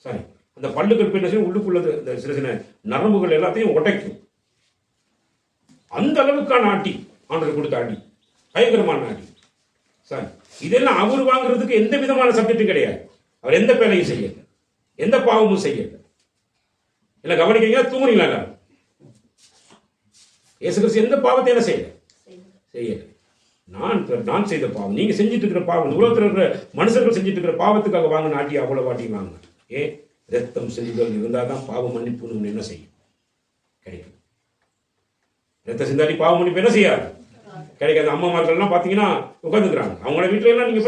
சரி, அந்த பல்லுகள் போய் என்ன செய்யும், உள்ளுக்குள்ளது இந்த சின்ன சின்ன நரம்புகள் எல்லாத்தையும் உடைக்கும். அந்த அளவுக்கான ஆட்டி ஆண்டவர் கொடுத்த ஆட்டி, பயங்கரமான ஆட்டி. சரி, இதெல்லாம் அவர் வாங்குறதுக்கு எந்த விதமான சப்ஜெக்டும் கிடையாது. அவர் எந்த வேலையும் செய்யல, எந்த பாவமும் செய்யல. இல்லை கவனிக்கீங்க, தூங்குறீங்களா? இயேசு கிறிஸ்து எந்த பாவத்தை என்ன செய்யல. நான் செய்த பாவம், நீங்க செஞ்சுட்டு இருக்கிற பாவம், உலகத்தில் இருக்கிற மனுஷர்கள் செஞ்சுட்டு இருக்கிற பாவத்துக்காக வாங்கின ஆட்டி அவ்வளவு ஆட்டி வாங்க. ரத்தம் சிந்துதல் இருந்தால் தான் பாவ மன்னிப்பு என்ன செய்யும், கிடைக்கும். ரத்த சிந்தாடி பாவ மன்னிப்பு என்ன செய்யாது, கிடைக்காது. அம்மாமார்கள்லாம் பார்த்தீங்கன்னா உட்காந்துக்கிறாங்க. அவங்களோட வீட்டுல எல்லாம் நீங்க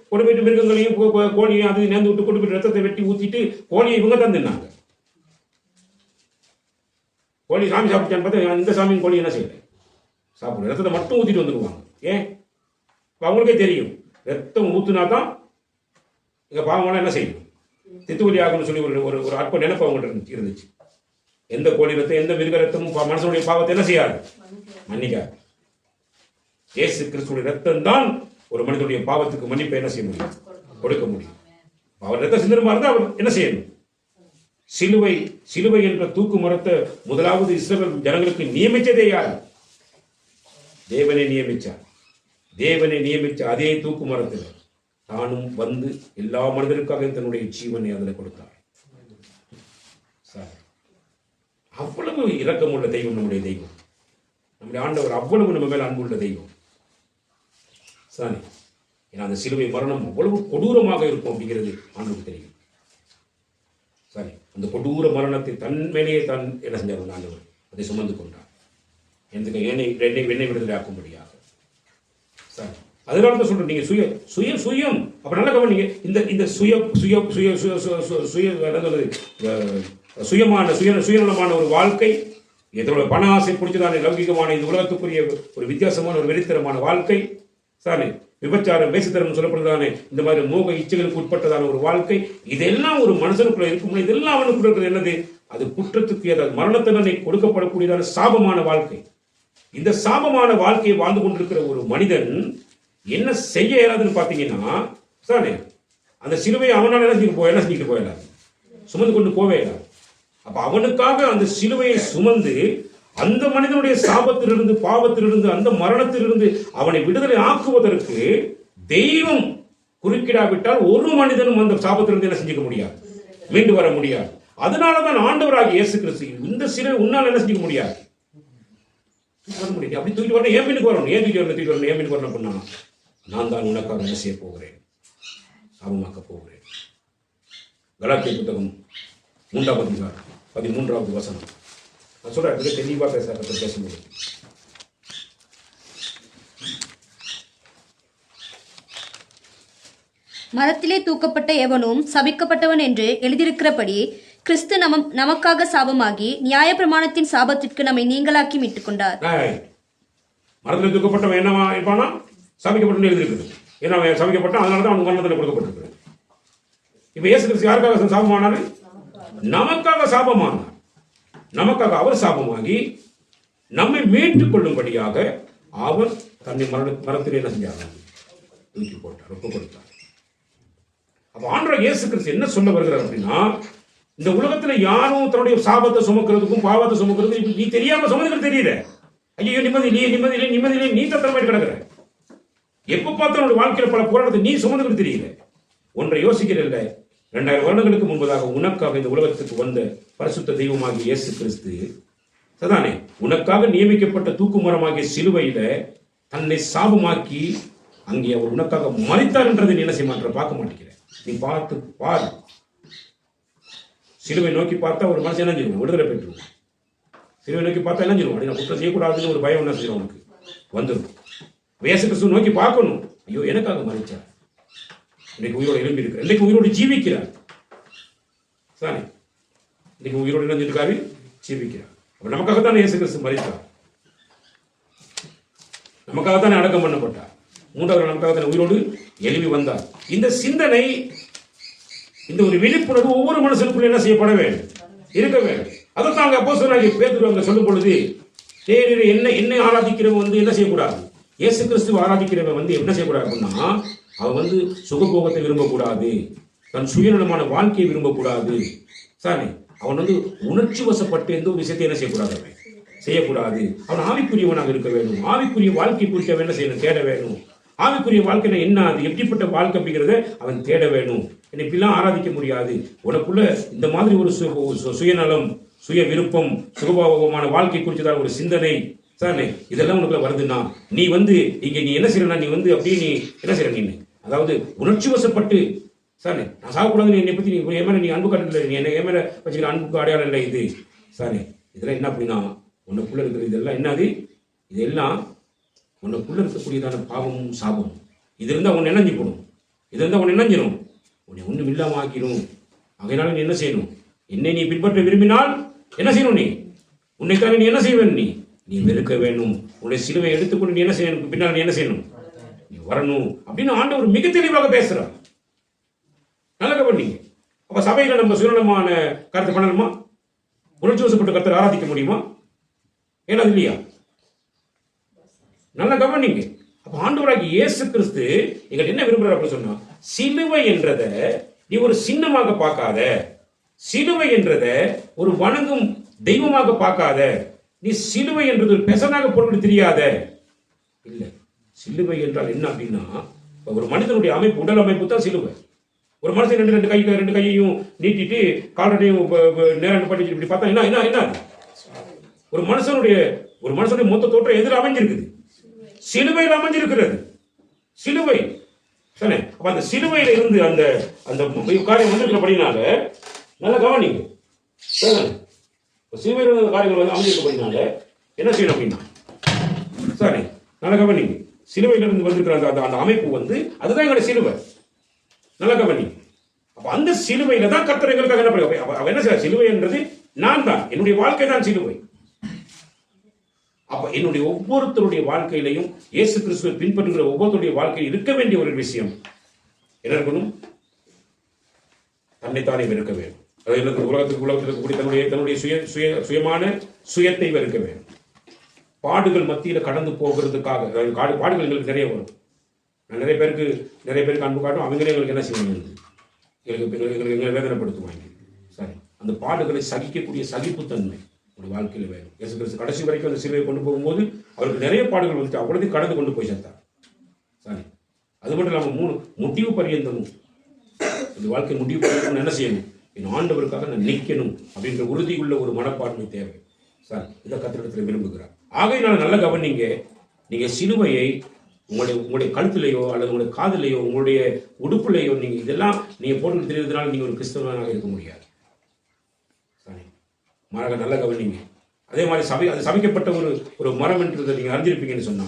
கொண்டு போயிட்டு மிருகங்களையும் கோழியையும் அது நேர்ந்து விட்டு கொண்டு போயிட்டு ரத்தத்தை வெட்டி ஊற்றிட்டு கோழியை இவங்க தான் தின்னாங்க. கோழி சாமி சாப்பிட்டான்னு பார்த்தா இந்த சாமியும் கோழி என்ன செய்யல, சாப்பிடும். ரத்தத்தை மட்டும் ஊற்றிட்டு வந்துடுவாங்க. ஏன்? அவங்களுக்கே தெரியும் ரத்தம் ஊத்துனா தான் எங்க பாவம்லாம் என்ன செய்யும், தித்துவலி ஆகும்னு சொல்லி ஒரு ஒரு அற்ப நினைப்பு அவங்கள்ட்ட இருந்துச்சு. எந்த கோழி ரத்தம் எந்த மிருக ரத்தமும் மனுஷனுடைய பாவத்தை என்ன செய்யாது, மன்னிக்காது. இயேசு கிறிஸ்துடைய ரத்தம் தான் ஒரு மனிதனுடைய பாவத்துக்கு மன்னிப்பை என்ன செய்ய முடியும், கொடுக்க முடியும். அவர் ரத்தம் சிந்தனமா இருந்தால் அவர் என்ன செய்யணும், சிலுவை என்ற தூக்கு மரத்தை முதலாவது இஸ்ரவேல் ஜனங்களுக்கு நியமிச்சதே யார்? தேவனை நியமிச்சார். தேவனை நியமிச்ச அதே தூக்கு மரத்தில் தானும் வந்து எல்லா மனிதருக்காக தன்னுடைய ஜீவனை அதில் கொடுத்தார். அவ்வளவு இரக்கமுள்ள தெய்வம் நம்முடைய தெய்வம், நம்முடைய ஆண்டவர் அவ்வளவு நம்ம மேல் அன்புள்ள தெய்வம். சரி, ஏன்னா அந்த சிலுவை மரணம் அவ்வளவு கொடூரமாக இருக்கும் அப்படிங்கிறது ஆண்டவருக்கு தெரியும். சரி, அந்த கொடூர மரணத்தை தன் மேலேயே தான் என்ன செஞ்சார் ஆண்டவர், அதை சுமந்து கொண்டார். எனக்கு என்னை விடுதலை ஆக்கும்படியாக. சரி, அதனால தான் சொல்றேன், நீங்க சுயம் அப்ப நல்ல கவனிங்க. இந்த சுயநலமான ஒரு வாழ்க்கை, இதோட பண ஆசை பிடிச்சதான லௌகிகமான இந்த உலகத்துக்குரிய ஒரு வித்தியாசமான ஒரு வெறித்தரமான வாழ்க்கை, சரி, விபச்சாரம் வேசித்தரம் சொல்லப்படுறதானே இந்த மாதிரி மோக இச்சைகளுக்கு உட்பட்டதான ஒரு வாழ்க்கை, இதெல்லாம் ஒரு மனுஷனுக்குள்ள இருக்கும். இதெல்லாம் அவனுக்குள்ள இருக்கிறது என்னது, அது குற்றத்துக்கு ஏதாவது மரண தண்டனை கொடுக்கப்படக்கூடியதான சாபமான வாழ்க்கை. இந்த சாபமான வாழ்க்கையை வாழ்ந்து கொண்டிருக்கிற ஒரு மனிதன் என்ன செய்ய இயலாதுன்னு பார்த்தீங்கன்னா, சார், அந்த சிலுவையை அவனால் என்ன செஞ்சுட்டு போயிடலாம், சுமந்து கொண்டு போவே இல்லாது. அப்ப அவனுக்காக அந்த சிலுவையை சுமந்து அந்த மனிதனுடைய சாபத்திலிருந்து பாவத்திலிருந்து அந்த மரணத்திலிருந்து அவனை விடுதலை ஆக்குவதற்கு தெய்வம் குறுக்கிடாவிட்டால் ஒரு மனிதனும் அந்த சாபத்திலிருந்து என்ன செஞ்சுக்க முடியாது, மீண்டு வர முடியாது. அதனாலதான் ஆண்டவராகிய இயேசு கிறிஸ்து இந்த சிலுவை உன்னால் என்ன செஞ்சுக்க முடியாது, அப்படி தூக்கிட்டு வரணும். ஏன் மீனுக்கு வரணும், ஏன் தூக்கிட்டு வரணும், ஏன் மீனுக்கு வரணும் அப்படின்னா, நான் தான் உனக்காக என்ன செய்ய போகிறேன், சாபமாக்க போகிறேன். கலாத்திய புத்தகம் 13வது வசனம். நான் சொல்றேன், தெளிவா பேசும்போது மரத்திலே தூக்கப்பட்ட எவனும் சபிக்கப்பட்டவன் என்று எழுதியிருக்கிறபடி கிறிஸ்து நமக்காக சாபமாகி நியாயப்பிரமாணத்தின் சாபத்திற்கு நம்மை நீங்களாக்கி மீட்டுக் கொண்டார். மரத்தில் தூக்கப்பட்டவன் என்னவா இருப்பானா, சபிக்கப்பட்டு எழுதியிருக்குது. ஏன்னா சபிக்கப்பட்டான், அதனாலதான் அவனுக்கு மரணத்தில் கொடுக்கப்பட்டிருக்கு. இப்ப இயேசு கிறிஸ்து யாருக்காக சாபமானாரு, நமக்காக சாபமானார். நமக்காக அவர் சாபமாகி நம்மை மீட்டுக் கொள்ளும்படியாக அவர் தன்னை மரத்தில் என்ன செஞ்சார், தூக்கி போட்டார், ஒப்பு கொடுத்தார். அப்ப ஆண்டவர் இயேசு கிறிஸ்து என்ன சொல்ல வருகிறார் அப்படின்னா, இந்த உலகத்துல யாரும் தன்னுடைய சாபத்தை சுமக்கிறதுக்கும் பாவத்தை சுமக்கிறதுக்கும் நீ தெரியாம சுமந்துக்கிறது தெரியல. ஐயோ நிம்மதி இல்லையே, நிம்மதி இல்லை, நிம்மதி இல்லை, நீ தத்திரமாയിട്ട് கிடக்குற. எப்ப பார்த்தாலும் உன்னுடைய வாழ்க்கையில பல போராட்டத்தை நீ சுமந்துக்கிட்டு தெரியல. ஒன்றை யோசிக்கிறல்ல, 2000 வருடங்களுக்கு முன்பதாக உனக்காக இந்த உலகத்துக்கு வந்த பரிசுத்த தெய்வமாகிய இயேசு கிறிஸ்து சதானே உனக்காக நியமிக்கப்பட்ட தூக்கு மரமாகிய சிலுவையில தன்னை சாபமாக்கி அங்கே அவர் உனக்காக மரித்தார் என்றதை நீ என்ன செய்ய மாட்ட, பார்க்க மாட்டேங்கிற. நீ பார்த்து பாரு. சிலுவை நோக்கி பார்த்தா ஒரு மனுஷன் என்ன செய்வோம், விடுதலை பெற்றுவோம். சிலுவை நோக்கி பார்த்தா என்ன செய்வோம், அப்படி நான் குற்றம் செய்யக்கூடாதுன்னு ஒரு பயம் என்ன செய்யும் உனக்கு வந்துடும். இயேசு கிறிஸ்துவை நோக்கி பார்க்கணும். ஐயோ எனக்காக மரிச்சார், இன்னைக்கு உயிரோடு எழும்பி இருக்கிறார், இன்னைக்கு உயிரோடு ஜீவிக்கிறார். சாரி, இன்னைக்கு உயிரோடு இணைஞ்சிருக்காரு, ஜீவிக்கிறார். அப்ப நமக்காகத்தான் இயேசு கிறிஸ்து மரித்தார், நமக்காகத்தான் அடக்கம் பண்ணப்பட்டார். 3வது நமக்காகத்தான் உயிரோடு எழுப்பி வந்தார். இந்த சிந்தனை, இந்த ஒரு விழிப்புணர்வு ஒவ்வொரு மனுஷனுக்குள்ள என்ன செய்யப்பட வேண்டும், இருக்க வேண்டும். அதைத்தான் அங்க அப்போஸ்தலனாகிய பேதுரு அங்க சொல்லும் பொழுது, என்னை ஆராதிக்கிறவன் வந்து என்ன செய்யக்கூடாது, இயேசு கிறிஸ்துவை ஆராதிக்கிறவன் வந்து என்ன செய்யக்கூடாது அப்படின்னா, அவன் வந்து சுகபோகத்தை விரும்பக்கூடாது, தன் சுயநலமான வாழ்க்கையை விரும்பக்கூடாது. சாரி, அவன் வந்து உணர்ச்சி வசப்பட்டு எந்த ஒரு விஷயத்தை என்ன செய்யக்கூடாது, அவன் செய்யக்கூடாது. அவன் ஆவிக்குரியவனாக இருக்க வேண்டும். ஆவிக்குரிய வாழ்க்கை குறிக்க என்ன செய்யணும், தேட வேணும். ஆவிக்குரிய வாழ்க்கை என்ன, அது எப்படிப்பட்ட வாழ்க்கை அப்படிங்கிறத அவன் தேட வேணும். என்னை இப்படிலாம் ஆராதிக்க முடியாது. உனக்குள்ள இந்த மாதிரி ஒரு சுயநலம், சுய விருப்பம், சுகபோகமான வாழ்க்கை குறித்ததான ஒரு சிந்தனை, சார் இதெல்லாம் உனக்குள்ள வருதுன்னா நீ வந்து இங்க நீ என்ன செய்யறா, நீ வந்து அப்படியே நீ என்ன செய்யற, நீ அதாவது உணர்ச்சி வசப்பட்டு சார் நான் சாகக்கூடாதுன்னு என்னை பத்தி நீ என் மேல நீ அன்பு காட்டல, நீ என்ன என் மேல வச்சுக்கிற அன்புக்கு அடையாளம் இல்லை இது. சாரி, இதெல்லாம் என்ன அப்படின்னா உனக்குள்ள இருக்கிறது இதெல்லாம் என்னது, இதெல்லாம் உனக்குள்ள இருக்கக்கூடியதான பாவமும் சாபமும். இது இருந்தா உன்னை இணைஞ்சி போடும், இது இருந்தா உன்னை இணைஞ்சிடும், உன்னை ஒன்றும் இல்லாம ஆக்கிடும். அதனால நீ என்ன செய்யணும், என்னை நீ பின்பற்ற விரும்பினால் என்ன செய்யணும், நீ உன்னைத்தானே நீ என்ன செய்வேன், நீ வெறுக்க வேணும். உன்னுடைய சிலுவை எடுத்துக்கொண்டு நீ என்ன செய்யணும், பின்னால் நீ என்ன செய்யணும், நீ வரணும் அப்படின்னு ஆண்டவர் மிக தெளிவாக பேசுறார். நல்ல கவனிங்க. அப்ப சபையில நம்ம சுயநலமான கருத்து பண்ணணுமா, உணர்ச்சி வசப்பட்ட கருத்தை ஆராதிக்க முடியுமா, ஏன்னா இல்லையா? நல்ல கவனிங்க. அப்ப ஆண்டவராகிய இயேசு கிறிஸ்து எங்கிட்ட என்ன விரும்புறாரு அப்படின்னு சொன்னா, சிலுவை என்றத நீ ஒரு சின்னமாக பார்க்காத, சிலுவை என்றத ஒரு வணங்கும் தெய்வமாக பார்க்காத, நீ சிலுவை என்றது ஒரு பெசனாக பொருள் தெரியாத. இல்ல, சிலுவை என்றால் என்ன அப்படின்னா, ஒரு மனிதனுடைய அமைப்பு, உடல் அமைப்பு தான் சிலுவை. ஒரு மனுஷன் ரெண்டு கையையும் நீட்டிட்டு காலடையும் நேரம் பண்ணி இப்படி பார்த்தா என்ன என்ன என்ன ஒரு மனுஷனுடைய மொத்த தோற்றம் எதில் அமைஞ்சிருக்குது, சிலுவையில் அமைஞ்சிருக்கிறது. சிலுவை சரி. அப்ப அந்த சிலுவையில இருந்து அந்த அந்த காரியம் வந்திருக்கிறபடினால நல்ல கவனிங்க. சிலுவையில் இருந்த காரியங்கள் வந்து அமைஞ்சிருக்கிறபடினால என்ன செய்யணும் அப்படின்னா, சரி நல்ல கவனிங்க. சிலுவையில இருந்து வந்திருக்கிற அந்த அந்த அமைப்பு வந்து அதுதான் எங்களுடைய சிலுவை. நல்ல கவனிங்க. அப்ப அந்த சிலுவையில தான் கர்த்தர் எங்களுக்காக என்ன பண்ணுவாங்க, அவ என்ன செய்ய, சிலுவை என்றது நான் தான், என்னுடைய வாழ்க்கை தான் சிலுவை. அப்ப என்னுடைய ஒவ்வொருத்தருடைய வாழ்க்கையிலையும் இயேசு கிறிஸ்துவை பின்பற்றுகிற ஒவ்வொருத்தருடைய வாழ்க்கையில் இருக்க வேண்டிய ஒரு விஷயம் என்ன இருக்கணும், தன்னைத்தானே வெறுக்க வேண்டும். உலகத்திற்கு தன்னுடைய சுயமான சுயத்தை வெறுக்க வேண்டும். பாடுகள் மத்தியில கடந்து போகிறதுக்காக, பாடுகள் எங்களுக்கு நிறைய வரும். நான் நிறைய பேருக்கு அன்பு காட்டும், அவங்களே எங்களுக்கு என்ன செய்வாங்க, எங்களை வேதனைப்படுத்துவாங்க. சரி, அந்த பாடுகளை சகிக்கக்கூடிய சகிப்புத்தன்மை ஒரு வாழ்க்கையில் வேணும். இயேசு கிறிஸ்து கடைசி வரைக்கும் அந்த சிலுவையை கொண்டு போகும்போது அவருக்கு நிறைய பாடுகள் வந்துட்டு அவ்வளவு கடந்து கொண்டு போய் சேர்த்தார். சரி, அது மட்டும் இல்லாமல் முடிவு பரியந்தமும் இந்த வாழ்க்கை முடிவு பரியந்தம் என்ன செய்யணும், என் ஆண்டவருக்காக நான் நிற்கணும் அப்படின்ற உறுதியுள்ள ஒரு மனப்பான்மை தேவை. சார் இதை கத்திரிடத்தில் விரும்புகிறார். ஆகையினால நல்ல கவனிங்க, நீங்க சிலுவையை உங்களுடைய கழுத்துலையோ அல்லது உங்களுடைய காதலையோ உங்களுடைய உடுப்புலையோ நீங்க இதெல்லாம் நீங்க போட்டு தெரியுறதுனால நீங்க ஒரு கிறிஸ்தவனாக இருக்க முடியாது. சரி, மாறாக நல்ல கவனிங்க. அதே மாதிரி அது சபிக்கப்பட்ட ஒரு மரம் என்றதை நீங்க அறிஞ்சிருப்பீங்கன்னு சொன்னா,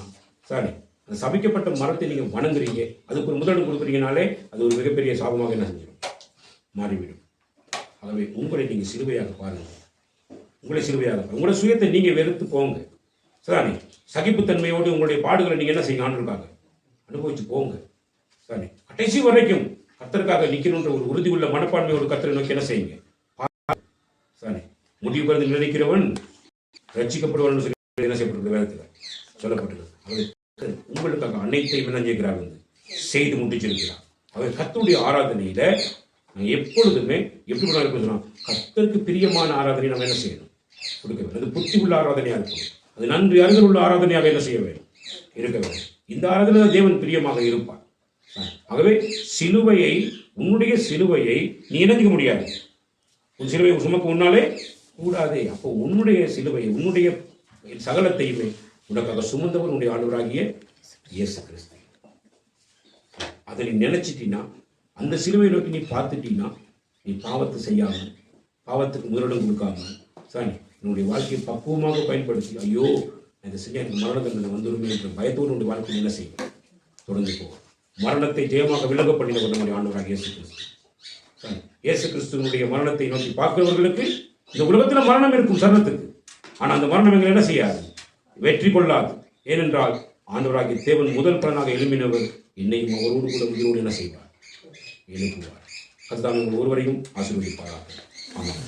சரி அந்த சபிக்கப்பட்ட மரத்தை நீங்க வணங்குறீங்க, அதுக்கு ஒரு முதலிடம் கொடுக்குறீங்கனாலே அது ஒரு மிகப்பெரிய சாபமாக என்ன செஞ்சிடும், மாறிவிடும். ஆகவே உங்களை நீங்க சிலுவையாக பாருங்க, உங்களுடைய சுயத்தை நீங்க வெறுத்து போங்க. சரி, சகிப்புத்தன்மையோடு உங்களுடைய பாடுகளை நீங்க என்ன செய்ய ஆண்டிருக்காங்க அனுபவிச்சு போங்க. சரி, கடைசி வரைக்கும் கர்த்தருக்காக நிற்கணுன்ற ஒரு உறுதி உள்ள மனப்பான்மையோடு கர்த்தரை நோக்கி என்ன செய்யுங்க. சரி, முடிவு பெறுந்து நினைக்கிறவன் ரட்சிக்கப்படுவான் சொல்லி என்ன செய்யப்பட்டிருக்கு, வேதத்துல சொல்லப்பட்டிருக்கு. உங்களுக்காக அனைத்தையும் என்ன செய்கிறார், செய்து முடிச்சிருக்கிறார். அவர் கர்த்தருடைய ஆராதனையில எப்பொழுதுமே எப்படி சொன்னா, கர்த்தருக்கு பிரியமான ஆராதனை நம்ம என்ன செய்யணும், கொடுக்க வேண்டும். அது புத்தி உள்ள ஆராதனையா இருக்கணும், அது நன்றி அறிதல் உள்ள ஆராதனையாக என்ன செய்ய வேண்டும், இருக்க வேண்டும். இந்த ஆராதனை தேவன் பிரியமாக இருப்பார். ஆகவே சிலுவையை, உன்னுடைய சிலுவையை நீ இணைக்க முடியாது. உன் சிலுவையை சுமக்க உன்னாலே கூடாதே. அப்போ உன்னுடைய சிலுவையை, உன்னுடைய சகலத்தையுமே உனக்காக சுமந்தவர் உன்னுடைய ஆண்டவராகிய இயேசு கிறிஸ்து. அதை நீ நினைச்சிட்டீன்னா, அந்த சிலுவையை நோக்கி நீ பார்த்துட்டீன்னா, நீ பாவத்தை செய்யாம, பாவத்துக்கு முதலிடம் கொடுக்காம, சரி உன்னுடைய வாழ்க்கையை பக்குவமாக பயன்படுத்தி, ஐயோ இதை செஞ்ச எனக்கு மரண தண்டனை வந்துருமே என்ற பயத்தோடு உன்னுடைய வாழ்க்கையை என்ன செய்யும், தொடர்ந்து போகும். மரணத்தை ஜெயமாக விலக பண்ணினவர் நம்முடைய ஆண்டவராக இயேசு கிறிஸ்து. சரி, இயேசு கிறிஸ்துவனுடைய மரணத்தை நோக்கி பார்க்கிறவர்களுக்கு இந்த உலகத்தில் மரணம் இருக்கும் சரணத்துக்கு. ஆனால் அந்த மரணம் எங்களை என்ன செய்யாது, வெற்றி கொள்ளாது. ஏனென்றால் ஆண்டவராகிய தேவன் முதல் பலனாக எழுப்பினவர் என்னையும் அவரோடு கூட உயிரோடு என்ன செய்வார், எழுப்புவார். அதுதான் உங்கள் ஒருவரையும் ஆசீர்வதிப்பாராக. ஆமாம்.